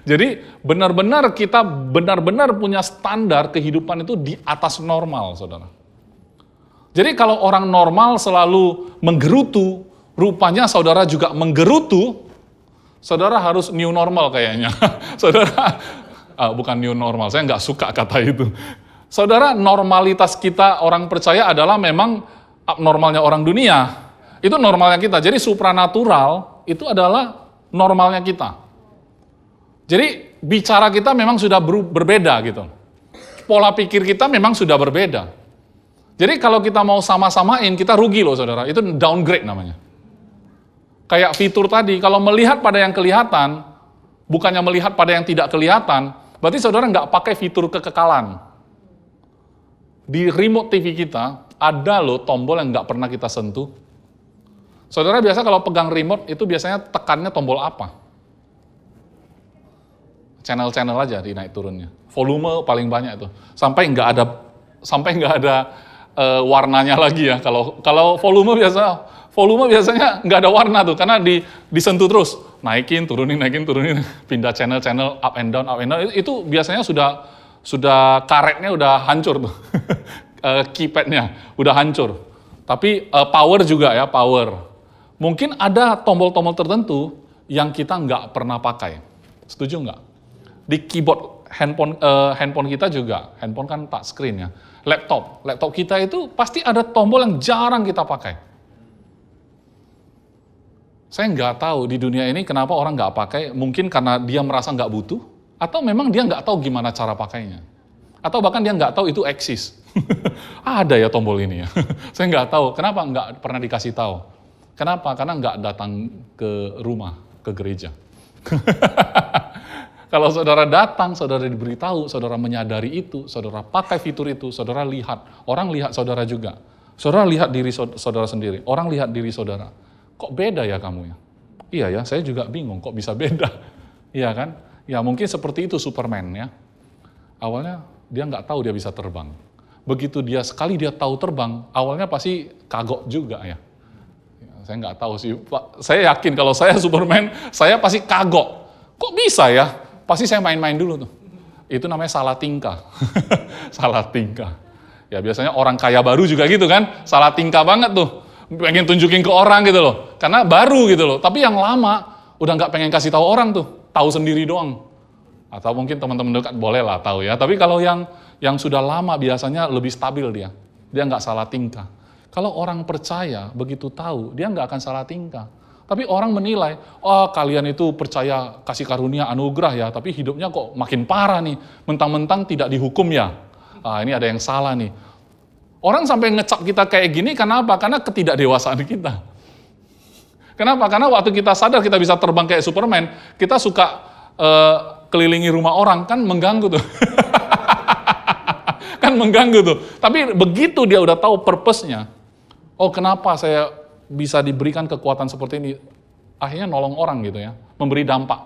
Jadi benar-benar kita benar-benar punya standar kehidupan itu di atas normal, saudara. Jadi kalau orang normal selalu menggerutu, rupanya saudara juga menggerutu, saudara harus new normal kayaknya. Saudara, bukan new normal, saya nggak suka kata itu. Saudara, normalitas kita orang percaya adalah memang abnormalnya orang dunia. Itu normalnya kita. Jadi supranatural itu adalah normalnya kita. Jadi bicara kita memang sudah berbeda gitu. Pola pikir kita memang sudah berbeda. Jadi kalau kita mau sama-samain, kita rugi loh saudara. Itu downgrade namanya. Kayak fitur tadi, kalau melihat pada yang kelihatan, bukannya melihat pada yang tidak kelihatan, berarti saudara nggak pakai fitur kekekalan. Di remote TV kita, ada loh tombol yang nggak pernah kita sentuh. Saudara biasa kalau pegang remote, itu biasanya tekannya tombol apa? Channel-channel aja di naik turunnya. Volume paling banyak itu. Sampai nggak ada warnanya lagi ya. Kalau volume biasanya nggak ada warna tuh, karena disentuh terus, naikin, turunin, pindah channel up and down. Itu biasanya sudah karetnya udah hancur tuh, keypadnya udah hancur. Tapi power juga ya, power. Mungkin ada tombol-tombol tertentu yang kita nggak pernah pakai. Setuju nggak? Di keyboard handphone kita juga, handphone kan touchscreen ya. Laptop kita itu pasti ada tombol yang jarang kita pakai. Saya nggak tahu di dunia ini kenapa orang nggak pakai, mungkin karena dia merasa nggak butuh, atau memang dia nggak tahu gimana cara pakainya. Atau bahkan dia nggak tahu itu eksis. Ada ya tombol ini ya. Saya nggak tahu, kenapa nggak pernah dikasih tahu. Kenapa? Karena nggak datang ke rumah, ke gereja. Kalau saudara datang, saudara diberitahu, saudara menyadari itu, saudara pakai fitur itu, saudara lihat. Orang lihat saudara juga. Saudara lihat diri saudara sendiri. Orang lihat diri saudara. Kok beda ya kamu ya? Iya ya, saya juga bingung kok bisa beda. Iya kan? Ya mungkin seperti itu Superman ya. Awalnya dia nggak tahu dia bisa terbang. Begitu sekali dia tahu terbang, awalnya pasti kagok juga ya. Saya nggak tahu sih, Pak. Saya yakin kalau saya Superman, saya pasti kagok. Kok bisa ya? Pasti saya main-main dulu tuh. Itu namanya salah tingkah. Salah tingkah. Ya biasanya orang kaya baru juga gitu kan, salah tingkah banget tuh. Pengen tunjukin ke orang gitu loh, karena baru gitu loh. Tapi yang lama, udah nggak pengen kasih tahu orang tuh, tahu sendiri doang. Atau mungkin teman-teman dekat boleh lah tahu ya. Tapi kalau yang sudah lama biasanya lebih stabil dia nggak salah tingkah. Kalau orang percaya begitu tahu, dia nggak akan salah tingkah. Tapi orang menilai, oh kalian itu percaya kasih karunia anugerah ya, tapi hidupnya kok makin parah nih, mentang-mentang tidak dihukum ya. Ini ada yang salah nih. Orang sampai ngecap kita kayak gini, kenapa? Karena ketidakdewasaan kita. Kenapa? Karena waktu kita sadar kita bisa terbang kayak Superman, kita suka kelilingi rumah orang, kan mengganggu tuh. Kan mengganggu tuh. Tapi begitu dia udah tahu purpose-nya, oh kenapa saya bisa diberikan kekuatan seperti ini, akhirnya nolong orang gitu ya, memberi dampak.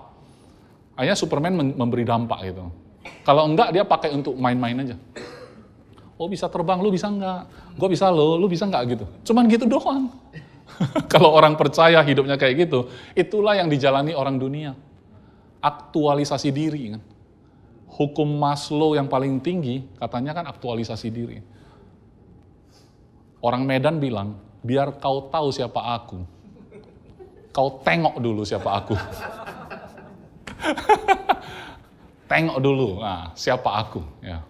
Akhirnya Superman memberi dampak gitu. Kalau enggak dia pakai untuk main-main aja. Oh bisa terbang, lu bisa enggak? Gue bisa lu bisa enggak gitu. Cuman gitu doang. Kalau orang percaya hidupnya kayak gitu, itulah yang dijalani orang dunia. Aktualisasi diri kan. Hukum Maslow yang paling tinggi katanya kan aktualisasi diri. Orang Medan bilang, biar kau tahu siapa aku, kau tengok dulu siapa aku. Tengok dulu, nah, siapa aku. Ya.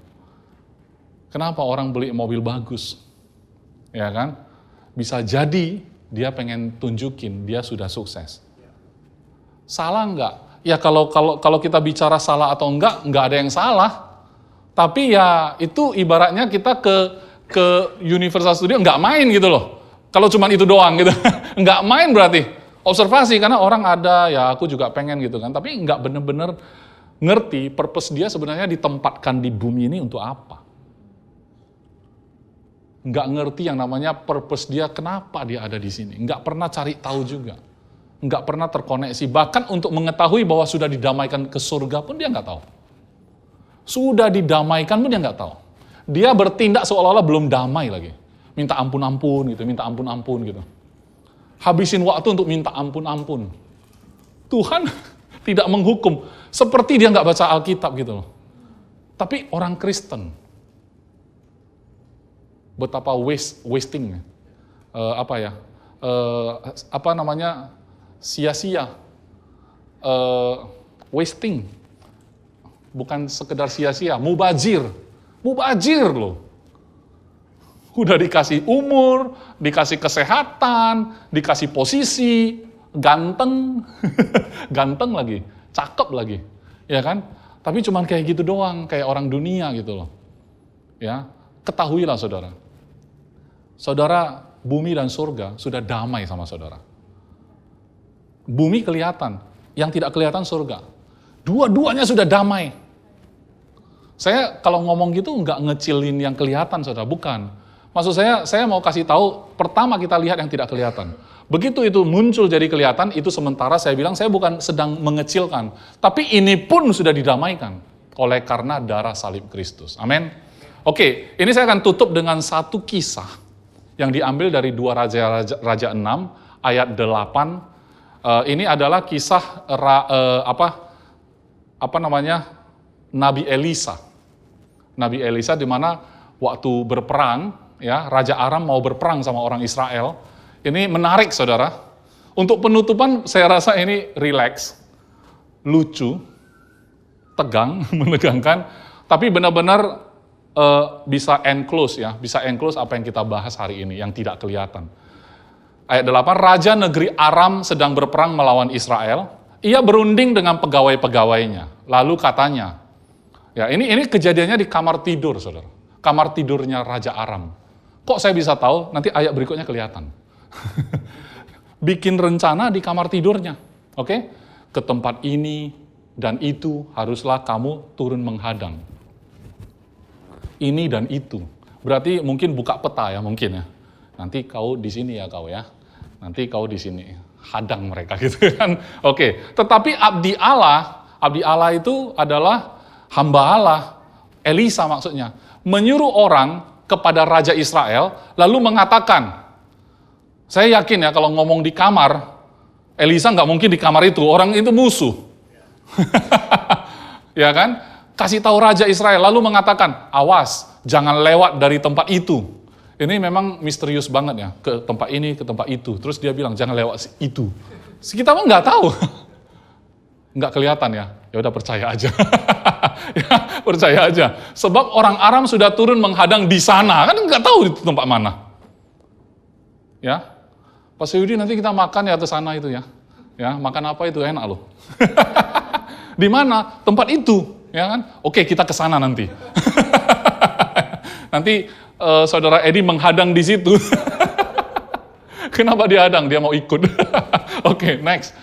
Kenapa orang beli mobil bagus? Ya kan? Bisa jadi dia pengen tunjukin dia sudah sukses. Salah enggak? Ya kalau kita bicara salah atau enggak ada yang salah. Tapi ya itu ibaratnya kita ke Universal Studio enggak main gitu loh. Kalau cuma itu doang gitu. Enggak main berarti. Observasi karena orang ada, ya aku juga pengen gitu kan. Tapi enggak bener-bener ngerti purpose dia sebenarnya ditempatkan di bumi ini untuk apa. Enggak ngerti yang namanya purpose dia, kenapa dia ada di sini. Enggak pernah cari tahu juga. Enggak pernah terkoneksi. Bahkan untuk mengetahui bahwa sudah didamaikan ke surga pun dia enggak tahu. Sudah didamaikan pun dia enggak tahu. Dia bertindak seolah-olah belum damai lagi. Minta ampun-ampun gitu, minta ampun-ampun gitu. Habisin waktu untuk minta ampun-ampun. Tuhan tidak menghukum. Seperti dia enggak baca Alkitab gitu loh. Tapi orang Kristen, betapa wasting, sia-sia, wasting, bukan sekedar sia-sia, mubazir loh. Udah dikasih umur, dikasih kesehatan, dikasih posisi, ganteng, ganteng lagi, cakep lagi, ya kan? Tapi cuman kayak gitu doang, kayak orang dunia gitu loh, ya. Ketahuilah saudara, bumi dan surga sudah damai sama saudara. Bumi kelihatan, yang tidak kelihatan surga. Dua-duanya sudah damai. Saya kalau ngomong gitu nggak ngecilin yang kelihatan, saudara, bukan. Maksud saya mau kasih tahu, pertama kita lihat yang tidak kelihatan. Begitu itu muncul jadi kelihatan, itu sementara saya bilang saya bukan sedang mengecilkan. Tapi ini pun sudah didamaikan oleh karena darah salib Kristus. Amin. Oke, ini saya akan tutup dengan satu kisah yang diambil dari 2 Raja 6 ayat 8. Ini adalah kisah Nabi Elisa. Nabi Elisa di mana waktu berperang, ya, Raja Aram mau berperang sama orang Israel. Ini menarik, saudara. Untuk penutupan saya rasa ini rileks, lucu, tegang, menegangkan, tapi benar-benar bisa enclose ya, bisa enclose apa yang kita bahas hari ini yang tidak kelihatan. Ayat 8, Raja negeri Aram sedang berperang melawan Israel. Ia berunding dengan pegawai-pegawainya. Lalu katanya, ya ini kejadiannya di kamar tidur, saudara. Kamar tidurnya Raja Aram. Kok saya bisa tahu? Nanti ayat berikutnya kelihatan. Bikin rencana di kamar tidurnya. Oke? Ke tempat ini dan itu haruslah kamu turun menghadang. Ini dan itu. Berarti mungkin buka peta ya, mungkin ya. Nanti kau di sini ya kau ya. Nanti kau di sini. Hadang mereka gitu kan. Oke. Tetapi abdi Allah itu adalah hamba Allah. Elisa maksudnya. Menyuruh orang kepada Raja Israel, lalu mengatakan, saya yakin ya kalau ngomong di kamar, Elisa nggak mungkin di kamar itu. Orang itu musuh. Ya kan? kasih tahu Raja Israel, lalu mengatakan, awas, jangan lewat dari tempat itu. Ini memang misterius banget ya, ke tempat ini, ke tempat itu. Terus dia bilang, jangan lewat itu. Kita mah nggak tahu. Nggak kelihatan ya, ya udah percaya aja. Ya, percaya aja. Sebab orang Aram sudah turun menghadang di sana, kan nggak tahu itu tempat mana. Ya, Pak Yudi nanti kita makan ya ke sana itu ya. Ya, makan apa itu enak loh. Di mana? Tempat itu, ya kan? Oke, kita ke sana nanti. Nanti saudara Edi menghadang di situ. Kenapa dia hadang? Dia mau ikut. Oke, next.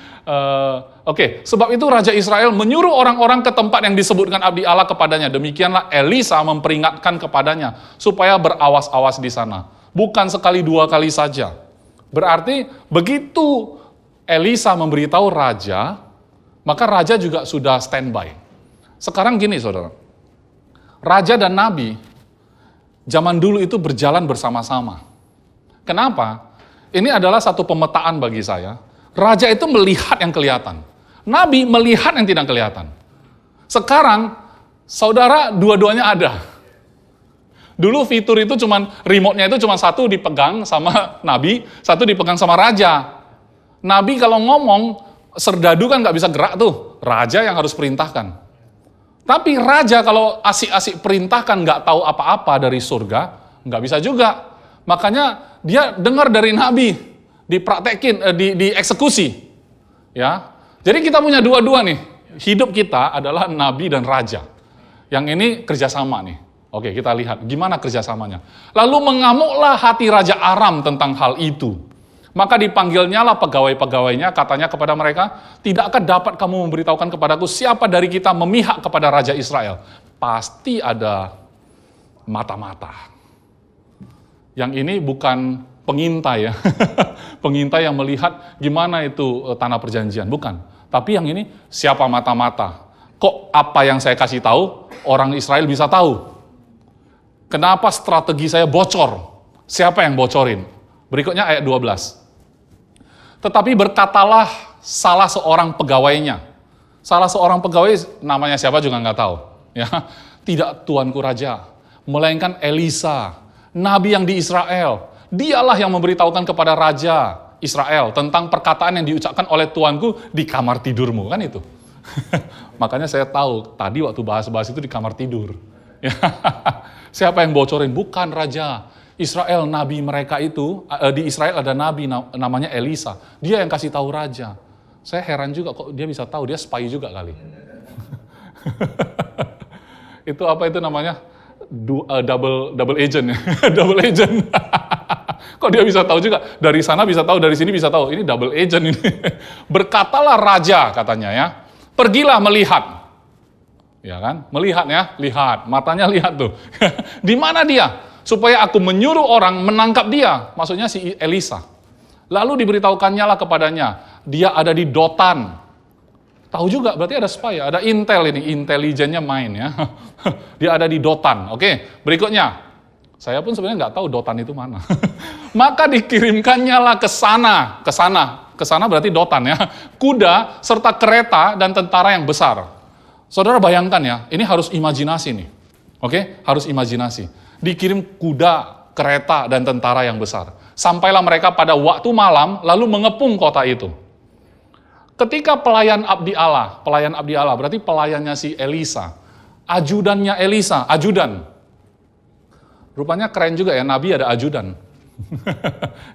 Oke, sebab itu Raja Israel menyuruh orang-orang ke tempat yang disebutkan abdi Allah kepadanya. Demikianlah Elisa memperingatkan kepadanya supaya berawas-awas di sana. Bukan sekali dua kali saja. Berarti begitu Elisa memberitahu raja, maka raja juga sudah standby. Sekarang gini saudara, raja dan nabi zaman dulu itu berjalan bersama-sama. Kenapa? Ini adalah satu pemetaan bagi saya. Raja itu melihat yang kelihatan. Nabi melihat yang tidak kelihatan. Sekarang, saudara dua-duanya ada. Dulu fitur itu remote-nya itu cuma satu dipegang sama nabi, satu dipegang sama raja. Nabi kalau ngomong, serdadu kan nggak bisa gerak tuh. Raja yang harus perintahkan. Tapi raja kalau asik-asik perintahkan nggak tahu apa-apa dari surga, nggak bisa juga. Makanya dia dengar dari nabi, dipraktekin, dieksekusi. Ya, jadi kita punya dua-dua nih. Hidup kita adalah nabi dan raja. Yang ini kerjasama nih. Oke, kita lihat gimana kerjasamanya. Lalu mengamuklah hati Raja Aram tentang hal itu. Maka dipanggilnya lah pegawai-pegawainya, katanya kepada mereka, tidakkah dapat kamu memberitahukan kepadaku siapa dari kita memihak kepada Raja Israel? Pasti ada mata-mata. Yang ini bukan pengintai ya, pengintai yang melihat gimana itu tanah perjanjian, bukan. Tapi yang ini siapa mata-mata? Kok apa yang saya kasih tahu, orang Israel bisa tahu? Kenapa strategi saya bocor? Siapa yang bocorin? Berikutnya ayat 12. Tetapi berkatalah salah seorang pegawainya. Salah seorang pegawai namanya siapa juga nggak tahu. Ya, tidak tuanku raja, melainkan Elisa, nabi yang di Israel. Dialah yang memberitahukan kepada raja Israel tentang perkataan yang diucapkan oleh tuanku di kamar tidurmu, kan itu. Makanya saya tahu tadi waktu bahas-bahas itu di kamar tidur. Ya. Siapa yang bocorin? Bukan raja. Israel, nabi mereka itu, di Israel ada nabi namanya Elisa. Dia yang kasih tahu raja. Saya heran juga kok dia bisa tahu, dia spy juga kali. Itu apa itu namanya? Double agent ya. Double agent. Kok dia bisa tahu juga? Dari sana bisa tahu, dari sini bisa tahu. Ini double agent ini. Berkatalah raja katanya ya. Pergilah melihat. Ya kan? Melihat ya, lihat. Matanya lihat tuh. Di mana dia? Supaya aku menyuruh orang menangkap dia. Maksudnya si Elisa. Lalu diberitahukannya lah kepadanya. Dia ada di Dotan. Tahu juga, berarti ada spy, ada intel ini. Intelijennya main ya. Dia ada di Dotan. Oke, berikutnya. Saya pun sebenarnya nggak tahu Dotan itu mana. Maka dikirimkannya lah ke sana. Ke sana. Ke sana berarti Dotan ya. Kuda serta kereta dan tentara yang besar. Saudara bayangkan ya, ini harus imajinasi nih. Oke, harus imajinasi. Dikirim kuda, kereta, dan tentara yang besar. Sampailah mereka pada waktu malam, lalu mengepung kota itu. Ketika pelayan abdi Allah berarti pelayannya si Elisa, ajudannya Elisa, ajudan. Rupanya keren juga ya, Nabi ada ajudan.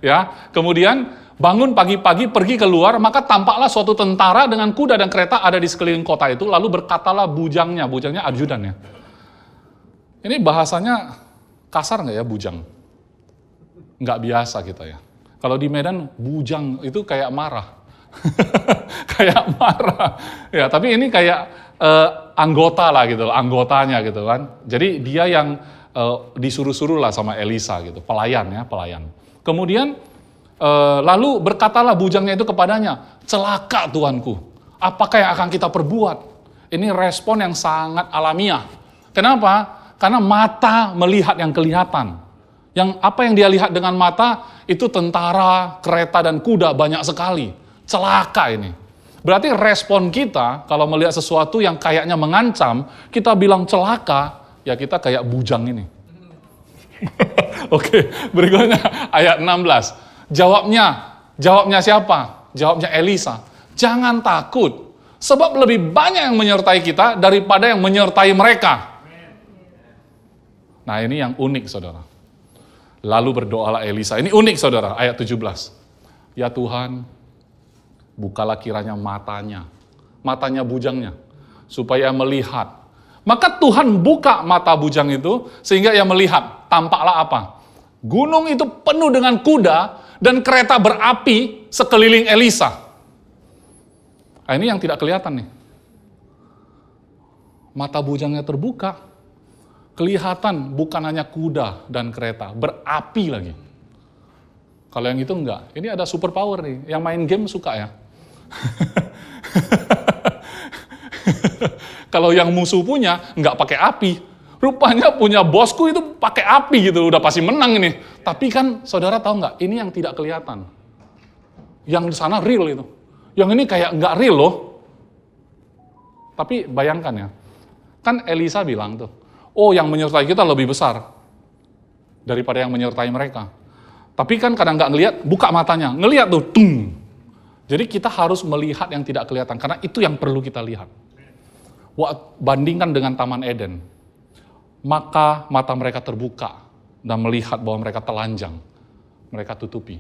Ya, kemudian bangun pagi-pagi pergi keluar, maka tampaklah suatu tentara dengan kuda dan kereta ada di sekeliling kota itu, lalu berkatalah bujangnya ajudan ya. Ini bahasanya kasar nggak ya bujang? Nggak biasa kita ya. Kalau di Medan bujang itu kayak marah. Kayak marah. Ya, tapi ini kayak anggota lah gitu, anggotanya gitu kan. Jadi dia yang disuruh-suruh lah sama Elisa gitu, pelayan ya, pelayan. Kemudian lalu berkatalah bujangnya itu kepadanya, celaka tuanku, apakah yang akan kita perbuat? Ini respon yang sangat alamiah. Kenapa? Karena mata melihat yang kelihatan. Yang apa yang dia lihat dengan mata itu tentara, kereta dan kuda banyak sekali. Celaka ini. Berarti respon kita kalau melihat sesuatu yang kayaknya mengancam, kita bilang celaka, ya kita kayak bujang ini. Oke, berikutnya ayat 16. Jawabnya siapa? Jawabnya Elisa. Jangan takut, sebab lebih banyak yang menyertai kita daripada yang menyertai mereka. Nah, ini yang unik, saudara. Lalu berdoalah Elisa. Ini unik, saudara, ayat 17. Ya Tuhan, bukalah kiranya matanya bujangnya, supaya melihat. Maka Tuhan buka mata bujang itu, sehingga ia melihat. Tampaklah apa? Gunung itu penuh dengan kuda, dan kereta berapi sekeliling Elisa. Nah, ini yang tidak kelihatan nih. Mata bujangnya terbuka, kelihatan bukan hanya kuda dan kereta, berapi lagi. Kalau yang itu enggak. Ini ada super power nih. Yang main game suka ya. Kalau yang musuh punya, enggak pakai api. Rupanya punya bosku itu pakai api gitu, udah pasti menang ini. Tapi kan saudara tahu enggak, ini yang tidak kelihatan. Yang di sana real itu. Yang ini kayak enggak real loh. Tapi bayangkan ya, kan Elisa bilang tuh, oh yang menyertai kita lebih besar daripada yang menyertai mereka. Tapi kan kadang nggak ngelihat, buka matanya, ngelihat tuh, tung. Jadi kita harus melihat yang tidak kelihatan, karena itu yang perlu kita lihat. Bandingkan dengan Taman Eden, maka mata mereka terbuka dan melihat bahwa mereka telanjang, mereka tutupi.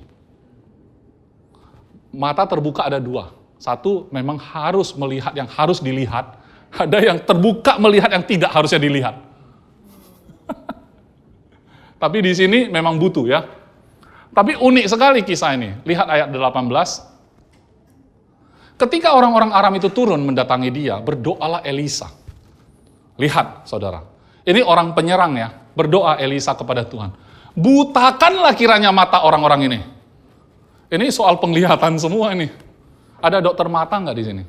Mata terbuka ada dua, satu memang harus melihat yang harus dilihat, ada yang terbuka melihat yang tidak harusnya dilihat. Tapi di sini memang butuh ya. Tapi unik sekali kisah ini. Lihat ayat 18. Ketika orang-orang Aram itu turun mendatangi dia, berdoalah Elisa. Lihat, saudara. Ini orang penyerang ya. Berdoa Elisa kepada Tuhan. Butakanlah kiranya mata orang-orang ini. Ini soal penglihatan semua ini. Ada dokter mata nggak di sini?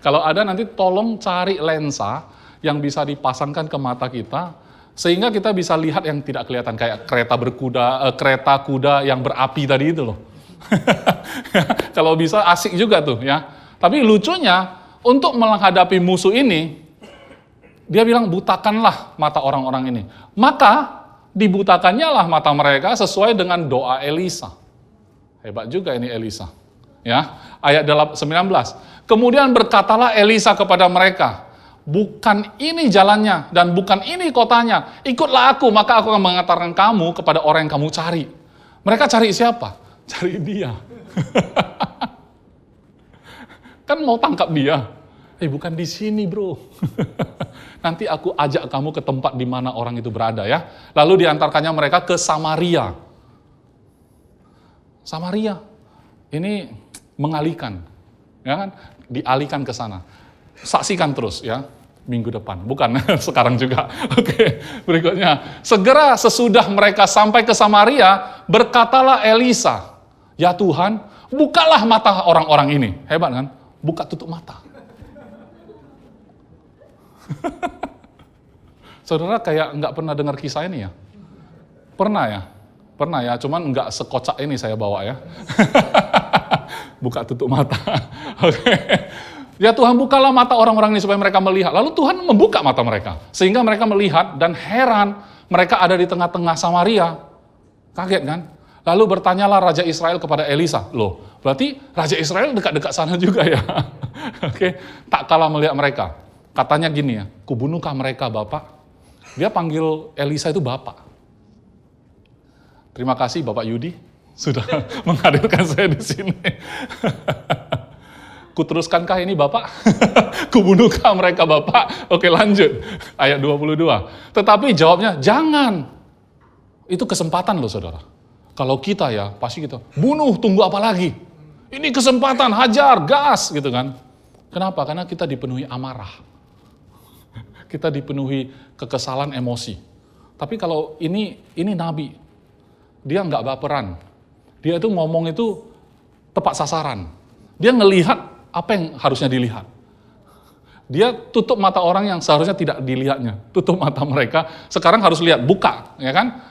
Kalau ada nanti tolong cari lensa yang bisa dipasangkan ke mata kita, sehingga kita bisa lihat yang tidak kelihatan, kayak kereta kuda yang berapi tadi itu loh. Kalau bisa asik juga tuh ya. Tapi lucunya, untuk menghadapi musuh ini, dia bilang butakanlah mata orang-orang ini. Maka dibutakannya lah mata mereka sesuai dengan doa Elisa. Hebat juga ini Elisa. Ya, ayat 19. Kemudian berkatalah Elisa kepada mereka, bukan ini jalannya dan bukan ini kotanya. Ikutlah aku, maka aku akan mengantarkan kamu kepada orang yang kamu cari. Mereka cari siapa? Cari dia. Kan mau tangkap dia. Bukan di sini, bro. Nanti aku ajak kamu ke tempat di mana orang itu berada ya. Lalu diantarkannya mereka ke Samaria. Samaria. Ini mengalihkan. Ya kan? Dialihkan ke sana. Saksikan terus ya, minggu depan. Bukan, sekarang juga. Oke, berikutnya. Segera sesudah mereka sampai ke Samaria, berkatalah Elisa, ya Tuhan, bukalah mata orang-orang ini. Hebat kan? Buka tutup mata. Saudara kayak nggak pernah dengar kisah ini ya? Pernah ya? Pernah ya, cuman nggak sekocak ini saya bawa ya. Buka tutup mata. Oke. Ya Tuhan, bukalah mata orang-orang ini supaya mereka melihat. Lalu Tuhan membuka mata mereka. Sehingga mereka melihat dan heran. Mereka ada di tengah-tengah Samaria. Kaget kan? Lalu bertanyalah Raja Israel kepada Elisa. Loh, berarti Raja Israel dekat-dekat sana juga ya? Oke. Tak kalah melihat mereka. Katanya gini ya, kubunuhkah mereka Bapak? Dia panggil Elisa itu Bapak. Terima kasih Bapak Yudi sudah menghadirkan saya di sini. Kuteruskankah ini Bapak? Kubunuhkah mereka Bapak? Oke, lanjut. Ayat 22. Tetapi jawabnya, jangan. Itu kesempatan loh saudara. Kalau kita ya, pasti kita, bunuh, tunggu apa lagi? Ini kesempatan, hajar, gas gitu kan. Kenapa? Karena kita dipenuhi amarah. Kita dipenuhi kekesalan, emosi. Tapi kalau ini nabi, dia nggak baperan. Dia itu ngomong itu tepat sasaran. Dia ngelihat apa yang harusnya dilihat. Dia tutup mata orang yang seharusnya tidak dilihatnya. Tutup mata mereka, sekarang harus lihat, buka, ya kan?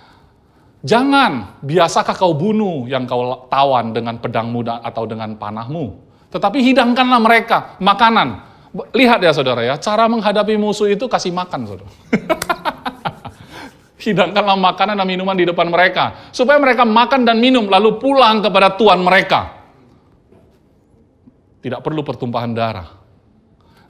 Jangan, biasakah kau bunuh yang kau tawan dengan pedangmu atau dengan panahmu? Tetapi hidangkanlah mereka makanan. Lihat ya saudara ya, cara menghadapi musuh itu kasih makan saudara. Hidangkanlah makanan dan minuman di depan mereka. Supaya mereka makan dan minum lalu pulang kepada Tuhan mereka. Tidak perlu pertumpahan darah.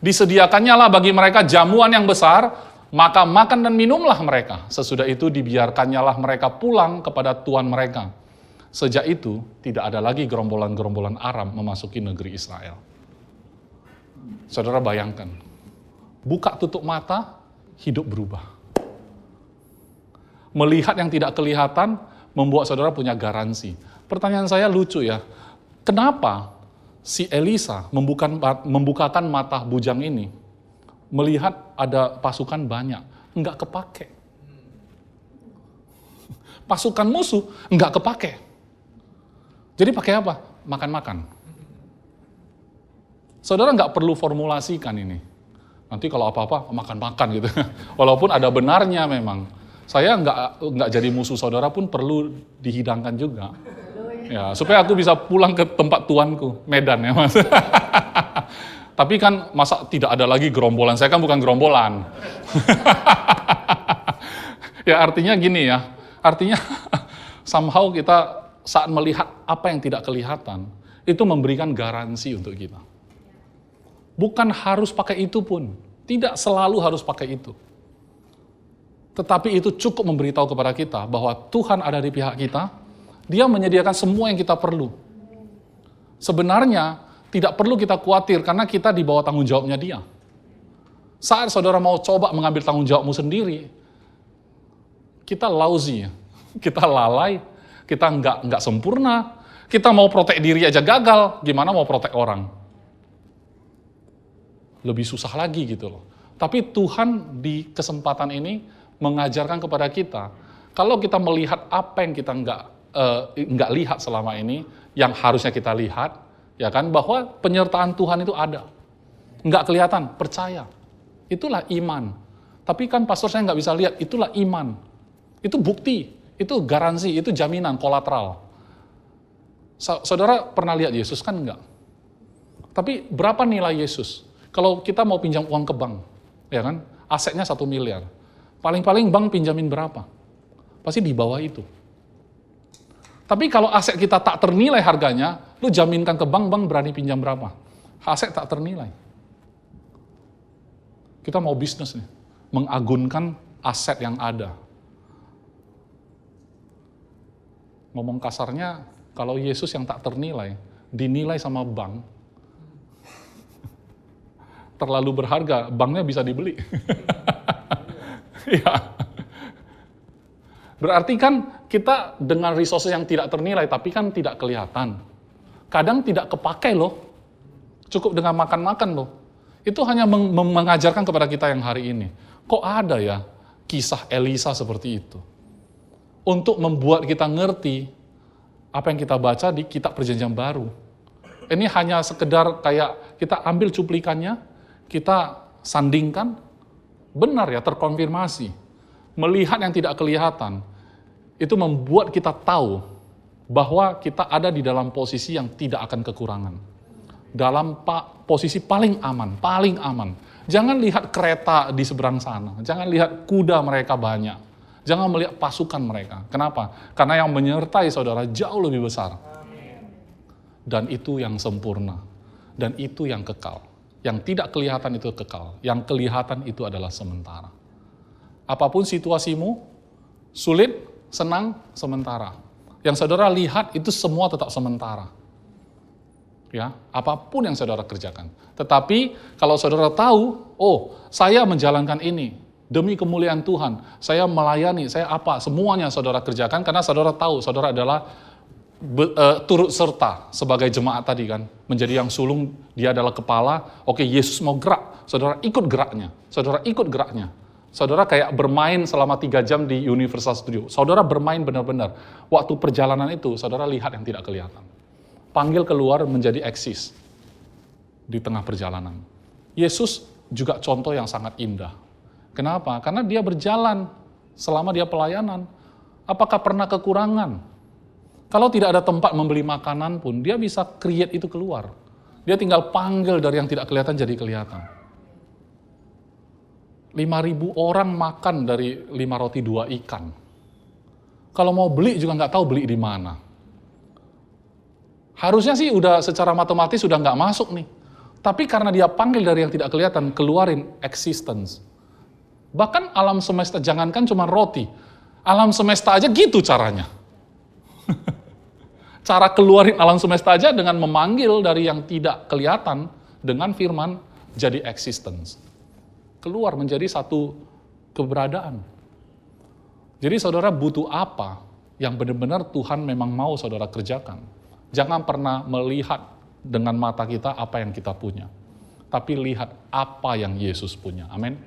Disediakannya lah bagi mereka jamuan yang besar, maka makan dan minumlah mereka. Sesudah itu dibiarkannya lah mereka pulang kepada Tuhan mereka. Sejak itu tidak ada lagi gerombolan-gerombolan Aram memasuki negeri Israel. Saudara bayangkan, buka tutup mata, hidup berubah. Melihat yang tidak kelihatan, membuat saudara punya garansi. Pertanyaan saya lucu ya, kenapa si Elisa membukakan mata bujang ini, melihat ada pasukan banyak, enggak kepake. Pasukan musuh enggak kepake. Jadi pakai apa? Makan-makan. Saudara enggak perlu formulasikan ini. Nanti kalau apa-apa makan-makan gitu. Walaupun ada benarnya memang. Saya enggak jadi musuh saudara pun perlu dihidangkan juga. Ya, supaya aku bisa pulang ke tempat tuanku, Medan ya Mas. Tapi kan masa tidak ada lagi gerombolan, saya kan bukan gerombolan. Ya artinya gini ya, artinya somehow kita saat melihat apa yang tidak kelihatan, itu memberikan garansi untuk kita. Bukan harus pakai itu pun, tidak selalu harus pakai itu. Tetapi itu cukup memberitahu kepada kita bahwa Tuhan ada di pihak kita, Dia menyediakan semua yang kita perlu. Sebenarnya tidak perlu kita khawatir karena kita di bawah tanggung jawabnya Dia. Saat saudara mau coba mengambil tanggung jawabmu sendiri, kita lousy, kita lalai, kita nggak sempurna, kita mau protek diri aja gagal, gimana mau protek orang? Lebih susah lagi gitu loh. Tapi Tuhan di kesempatan ini mengajarkan kepada kita, kalau kita melihat apa yang kita nggak lihat selama ini, yang harusnya kita lihat, ya kan, bahwa penyertaan Tuhan itu ada. Nggak kelihatan, percaya. Itulah iman. Tapi kan pastor saya nggak bisa lihat, itulah iman. Itu bukti, itu garansi, itu jaminan, kolateral. Saudara pernah lihat Yesus kan enggak? Tapi berapa nilai Yesus? Kalau kita mau pinjam uang ke bank, ya kan, asetnya 1 miliar. Paling-paling bank pinjamin berapa? Pasti di bawah itu. Tapi kalau aset kita tak ternilai harganya, lu jaminkan ke bank, bank berani pinjam berapa? Aset tak ternilai. Kita mau bisnis nih, mengagunkan aset yang ada. Ngomong kasarnya, kalau Yesus yang tak ternilai, dinilai sama bank, terlalu berharga, banknya bisa dibeli. Ya. Berarti kan kita dengan resources yang tidak ternilai, tapi kan tidak kelihatan. Kadang tidak kepake loh. Cukup dengan makan-makan loh. Itu hanya mengajarkan kepada kita yang hari ini. Kok ada ya kisah Elisa seperti itu? Untuk membuat kita ngerti apa yang kita baca di kitab Perjanjian Baru. Ini hanya sekedar kayak kita ambil cuplikannya, kita sandingkan, benar ya, terkonfirmasi. Melihat yang tidak kelihatan, itu membuat kita tahu bahwa kita ada di dalam posisi yang tidak akan kekurangan. Dalam posisi paling aman, paling aman. Jangan lihat kereta di seberang sana, jangan lihat kuda mereka banyak, jangan melihat pasukan mereka. Kenapa? Karena yang menyertai saudara jauh lebih besar. Dan itu yang sempurna, dan itu yang kekal. Yang tidak kelihatan itu kekal, yang kelihatan itu adalah sementara. Apapun situasimu, sulit, senang, sementara. Yang saudara lihat itu semua tetap sementara. Ya, apapun yang saudara kerjakan. Tetapi kalau saudara tahu, oh, saya menjalankan ini demi kemuliaan Tuhan, saya melayani, saya apa, semuanya saudara kerjakan karena saudara tahu, saudara adalah turut serta sebagai jemaat tadi kan, menjadi yang sulung, dia adalah kepala. Oke, Yesus mau gerak, saudara ikut geraknya, saudara ikut geraknya. Saudara kayak bermain selama 3 jam di Universal Studio, saudara bermain benar-benar. Waktu perjalanan itu, saudara lihat yang tidak kelihatan. Panggil keluar menjadi eksis di tengah perjalanan. Yesus juga contoh yang sangat indah. Kenapa? Karena dia berjalan selama dia pelayanan. Apakah pernah kekurangan? Kalau tidak ada tempat membeli makanan pun, dia bisa create itu keluar. Dia tinggal panggil dari yang tidak kelihatan jadi kelihatan. 5.000 orang makan dari 5 roti 2 ikan. Kalau mau beli juga nggak tahu beli di mana. Harusnya sih udah secara matematis sudah nggak masuk nih. Tapi karena dia panggil dari yang tidak kelihatan, keluarin existence. Bahkan alam semesta, jangankan cuma roti. Alam semesta aja gitu caranya. Cara keluarin alam semesta aja dengan memanggil dari yang tidak kelihatan dengan firman jadi existence. Keluar menjadi satu keberadaan. Jadi saudara butuh apa yang benar-benar Tuhan memang mau saudara kerjakan. Jangan pernah melihat dengan mata kita apa yang kita punya. Tapi lihat apa yang Yesus punya. Amin.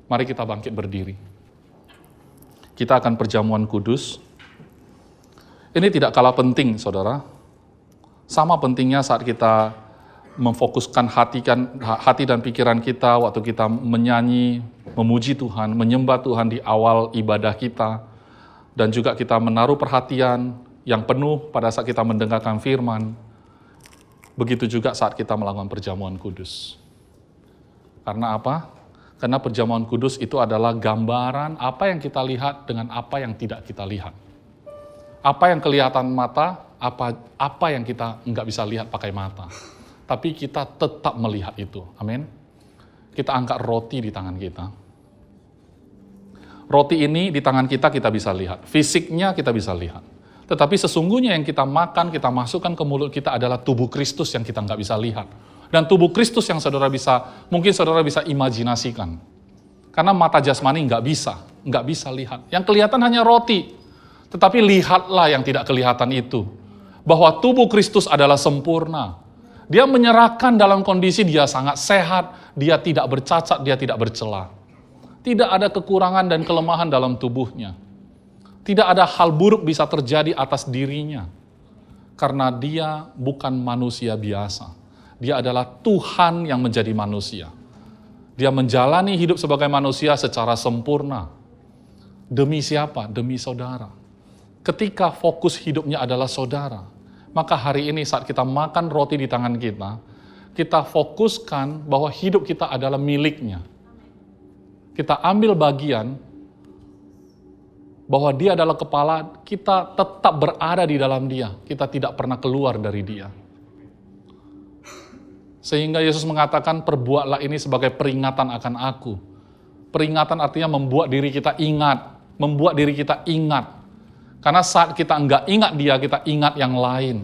Mari kita bangkit berdiri. Kita akan perjamuan kudus. Ini tidak kalah penting, saudara. Sama pentingnya saat kita memfokuskan hati dan pikiran kita waktu kita menyanyi, memuji Tuhan, menyembah Tuhan di awal ibadah kita, dan juga kita menaruh perhatian yang penuh pada saat kita mendengarkan firman. Begitu juga saat kita melakukan perjamuan kudus. Karena apa? Karena perjamuan kudus itu adalah gambaran apa yang kita lihat dengan apa yang tidak kita lihat. Apa yang kelihatan mata, apa yang kita nggak bisa lihat pakai mata. Tapi kita tetap melihat itu. Amin. Kita angkat roti di tangan kita. Roti ini di tangan kita bisa lihat. Fisiknya kita bisa lihat. Tetapi sesungguhnya yang kita makan, kita masukkan ke mulut kita adalah tubuh Kristus yang kita nggak bisa lihat. Dan tubuh Kristus yang mungkin saudara bisa imajinasikan. Karena mata jasmani nggak bisa lihat. Yang kelihatan hanya roti. Tetapi lihatlah yang tidak kelihatan itu. Bahwa tubuh Kristus adalah sempurna. Dia menyerahkan dalam kondisi dia sangat sehat, dia tidak bercacat, dia tidak bercela. Tidak ada kekurangan dan kelemahan dalam tubuhnya. Tidak ada hal buruk bisa terjadi atas dirinya. Karena dia bukan manusia biasa. Dia adalah Tuhan yang menjadi manusia. Dia menjalani hidup sebagai manusia secara sempurna. Demi siapa? Demi saudara. Ketika fokus hidupnya adalah saudara, maka hari ini saat kita makan roti di tangan kita fokuskan bahwa hidup kita adalah miliknya. Kita ambil bagian bahwa dia adalah kepala, kita tetap berada di dalam dia. Kita tidak pernah keluar dari dia. Sehingga Yesus mengatakan, perbuatlah ini sebagai peringatan akan aku. Peringatan artinya membuat diri kita ingat. Karena saat kita enggak ingat dia, kita ingat yang lain.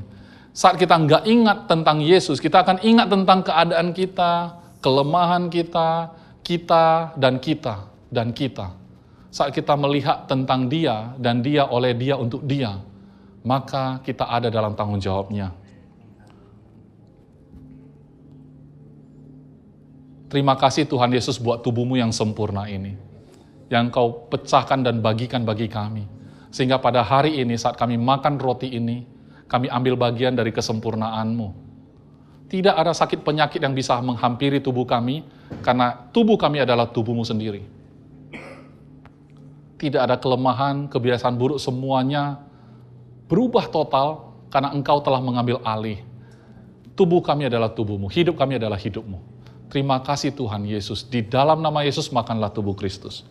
Saat kita enggak ingat tentang Yesus, kita akan ingat tentang keadaan kita, kelemahan kita, dan kita. Saat kita melihat tentang dia, dan dia oleh dia untuk dia, maka kita ada dalam tanggung jawabnya. Terima kasih Tuhan Yesus buat tubuhmu yang sempurna ini. Yang kau pecahkan dan bagikan bagi kami. Sehingga pada hari ini saat kami makan roti ini, kami ambil bagian dari kesempurnaan-Mu. Tidak ada sakit penyakit yang bisa menghampiri tubuh kami, karena tubuh kami adalah tubuh-Mu sendiri. Tidak ada kelemahan, kebiasaan buruk, semuanya berubah total karena Engkau telah mengambil alih. Tubuh kami adalah tubuh-Mu, hidup kami adalah hidup-Mu. Terima kasih Tuhan Yesus, di dalam nama Yesus makanlah tubuh Kristus.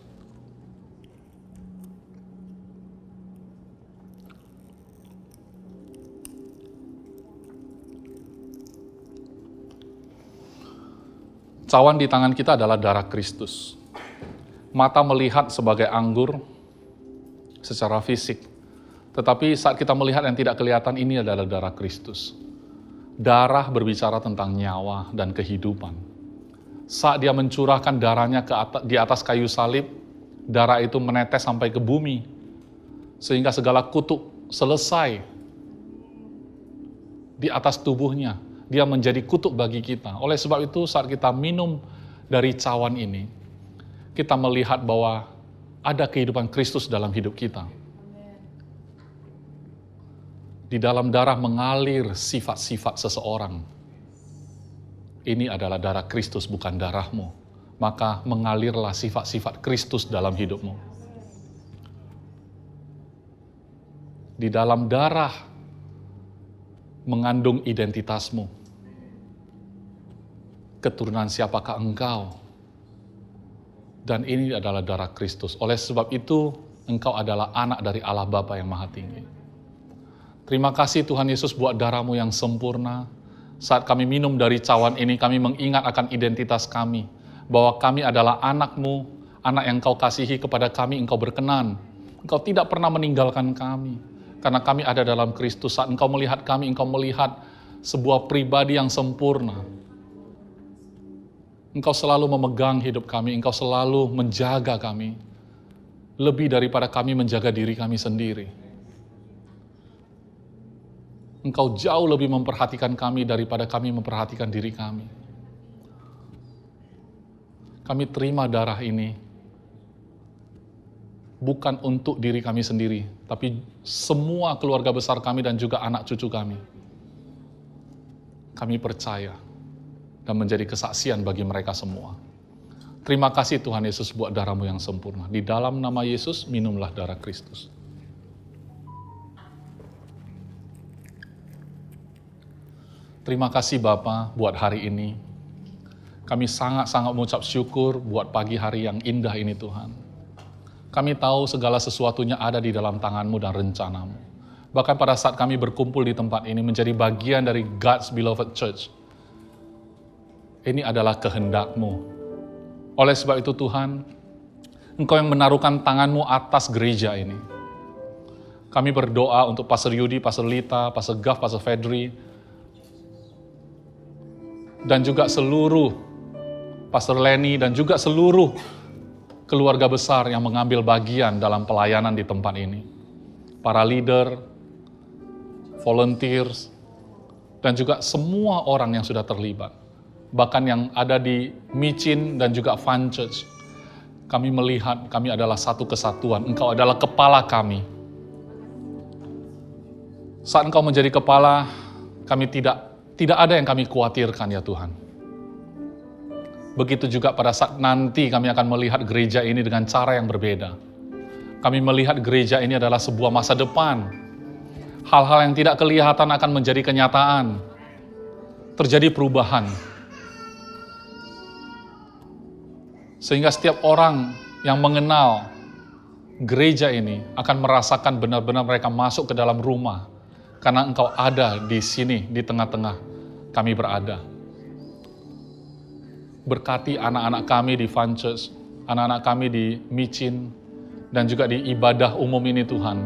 Cawan di tangan kita adalah darah Kristus. Mata melihat sebagai anggur secara fisik. Tetapi saat kita melihat yang tidak kelihatan, ini adalah darah Kristus. Darah berbicara tentang nyawa dan kehidupan. Saat dia mencurahkan darahnya di atas kayu salib, darah itu menetes sampai ke bumi. Sehingga segala kutuk selesai di atas tubuhnya. Dia menjadi kutuk bagi kita. Oleh sebab itu saat kita minum dari cawan ini, kita melihat bahwa ada kehidupan Kristus dalam hidup kita. Di dalam darah mengalir sifat-sifat seseorang. Ini adalah darah Kristus, bukan darahmu. Maka mengalirlah sifat-sifat Kristus dalam hidupmu. Di dalam darah mengandung identitasmu. Keturunan siapakah engkau? Dan ini adalah darah Kristus. Oleh sebab itu, engkau adalah anak dari Allah Bapa yang Maha Tinggi. Terima kasih Tuhan Yesus buat darah-Mu yang sempurna. Saat kami minum dari cawan ini, kami mengingat akan identitas kami. Bahwa kami adalah anak-Mu, anak yang Engkau kasihi, kepada kami Engkau berkenan. Engkau tidak pernah meninggalkan kami. Karena kami ada dalam Kristus. Saat Engkau melihat kami, Engkau melihat sebuah pribadi yang sempurna. Engkau selalu memegang hidup kami, Engkau selalu menjaga kami. Lebih daripada kami menjaga diri kami sendiri. Engkau jauh lebih memperhatikan kami daripada kami memperhatikan diri kami. Kami terima darah ini bukan untuk diri kami sendiri, tapi semua keluarga besar kami dan juga anak cucu kami. Kami percaya dan menjadi kesaksian bagi mereka semua. Terima kasih Tuhan Yesus buat darah-Mu yang sempurna. Di dalam nama Yesus, minumlah darah Kristus. Terima kasih Bapa buat hari ini. Kami sangat-sangat mengucap syukur buat pagi hari yang indah ini Tuhan. Kami tahu segala sesuatunya ada di dalam tangan-Mu dan rencana-Mu. Bahkan pada saat kami berkumpul di tempat ini menjadi bagian dari God's Beloved Church, ini adalah kehendak-Mu. Oleh sebab itu Tuhan, Engkau yang menaruhkan tangan-Mu atas gereja ini. Kami berdoa untuk Pastor Yudi, Pastor Lita, Pastor Gav, Pastor Fedri, dan juga seluruh Pastor Lenny, dan juga seluruh keluarga besar yang mengambil bagian dalam pelayanan di tempat ini. Para leader, volunteers, dan juga semua orang yang sudah terlibat. Bahkan yang ada di Micin dan juga Fun Church. Kami melihat kami adalah satu kesatuan. Engkau adalah kepala kami. Saat Engkau menjadi kepala, kami tidak ada yang kami khawatirkan ya Tuhan. Begitu juga pada saat nanti kami akan melihat gereja ini dengan cara yang berbeda. Kami melihat gereja ini adalah sebuah masa depan. Hal-hal yang tidak kelihatan akan menjadi kenyataan. Terjadi perubahan. Sehingga setiap orang yang mengenal gereja ini akan merasakan benar-benar mereka masuk ke dalam rumah. Karena Engkau ada di sini, di tengah-tengah kami berada. Berkati anak-anak kami di Fun Church, anak-anak kami di Micin, dan juga di ibadah umum ini Tuhan.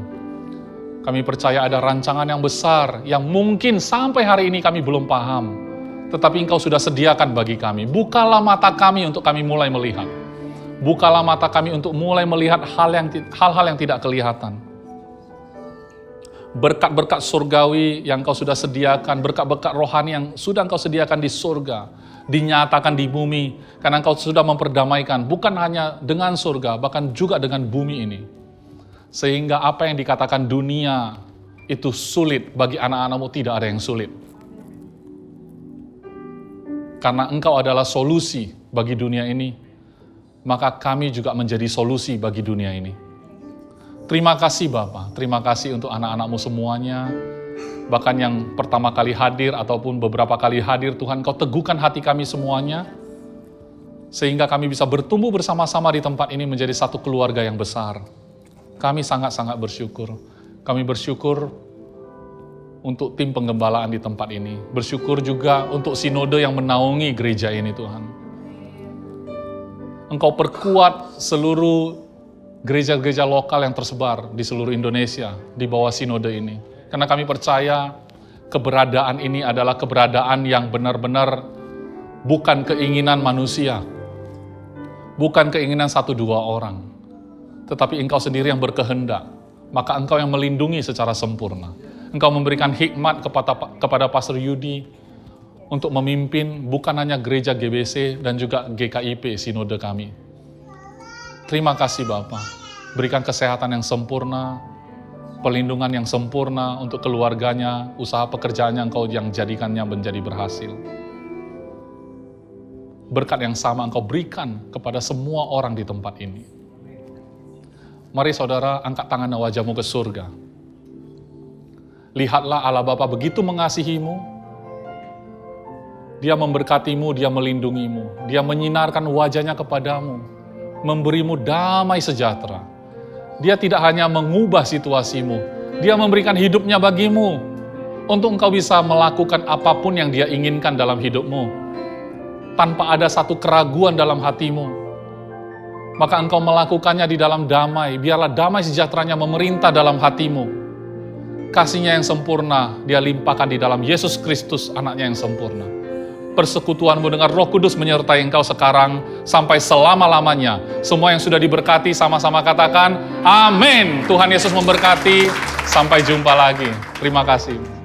Kami percaya ada rancangan yang besar, yang mungkin sampai hari ini kami belum paham. Tetapi Engkau sudah sediakan bagi kami. Bukalah mata kami untuk kami mulai melihat. Bukalah mata kami untuk mulai melihat hal-hal yang tidak kelihatan. Berkat-berkat surgawi yang Engkau sudah sediakan, berkat-berkat rohani yang sudah Engkau sediakan di surga, dinyatakan di bumi, karena Engkau sudah memperdamaikan, bukan hanya dengan surga, bahkan juga dengan bumi ini. Sehingga apa yang dikatakan dunia itu sulit, bagi anak-anak-Mu tidak ada yang sulit. Karena Engkau adalah solusi bagi dunia ini, maka kami juga menjadi solusi bagi dunia ini. Terima kasih Bapa, terima kasih untuk anak-anak-Mu semuanya, bahkan yang pertama kali hadir ataupun beberapa kali hadir, Tuhan Kau teguhkan hati kami semuanya, sehingga kami bisa bertumbuh bersama-sama di tempat ini menjadi satu keluarga yang besar. Kami sangat-sangat bersyukur. Kami bersyukur untuk tim penggembalaan di tempat ini. Bersyukur juga untuk sinode yang menaungi gereja ini Tuhan. Engkau perkuat seluruh gereja-gereja lokal yang tersebar di seluruh Indonesia di bawah sinode ini. Karena kami percaya keberadaan ini adalah keberadaan yang benar-benar bukan keinginan manusia, bukan keinginan 1-2 orang, tetapi Engkau sendiri yang berkehendak, maka Engkau yang melindungi secara sempurna. Engkau memberikan hikmat kepada Pastor Yudi untuk memimpin bukan hanya gereja GBC dan juga GKIP sinode kami. Terima kasih Bapa, berikan kesehatan yang sempurna, pelindungan yang sempurna untuk keluarganya, usaha pekerjaannya Engkau yang jadikannya menjadi berhasil. Berkat yang sama Engkau berikan kepada semua orang di tempat ini. Mari saudara angkat tangan wajahmu ke surga. Lihatlah Allah Bapa begitu mengasihimu. Dia memberkatimu, Dia melindungimu, Dia menyinarkan wajahnya kepadamu, memberimu damai sejahtera. Dia tidak hanya mengubah situasimu, Dia memberikan hidupnya bagimu, untuk engkau bisa melakukan apapun yang Dia inginkan dalam hidupmu, tanpa ada satu keraguan dalam hatimu. Maka engkau melakukannya di dalam damai, biarlah damai sejahteranya memerintah dalam hatimu. Kasih-Nya yang sempurna, Dia limpahkan di dalam Yesus Kristus, Anak-Nya yang sempurna. Persekutuanmu dengan Roh Kudus menyertai engkau sekarang sampai selama-lamanya. Semua yang sudah diberkati sama-sama katakan, amin. Tuhan Yesus memberkati. Sampai jumpa lagi. Terima kasih.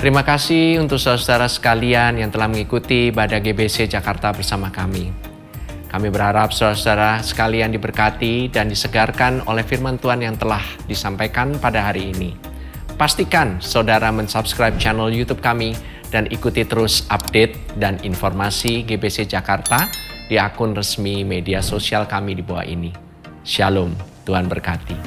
Terima kasih untuk saudara sekalian yang telah mengikuti ibadah GBC Jakarta bersama kami. Kami berharap saudara-saudara sekalian diberkati dan disegarkan oleh firman Tuhan yang telah disampaikan pada hari ini. Pastikan saudara mensubscribe channel YouTube kami dan ikuti terus update dan informasi GBC Jakarta di akun resmi media sosial kami di bawah ini. Shalom, Tuhan berkati.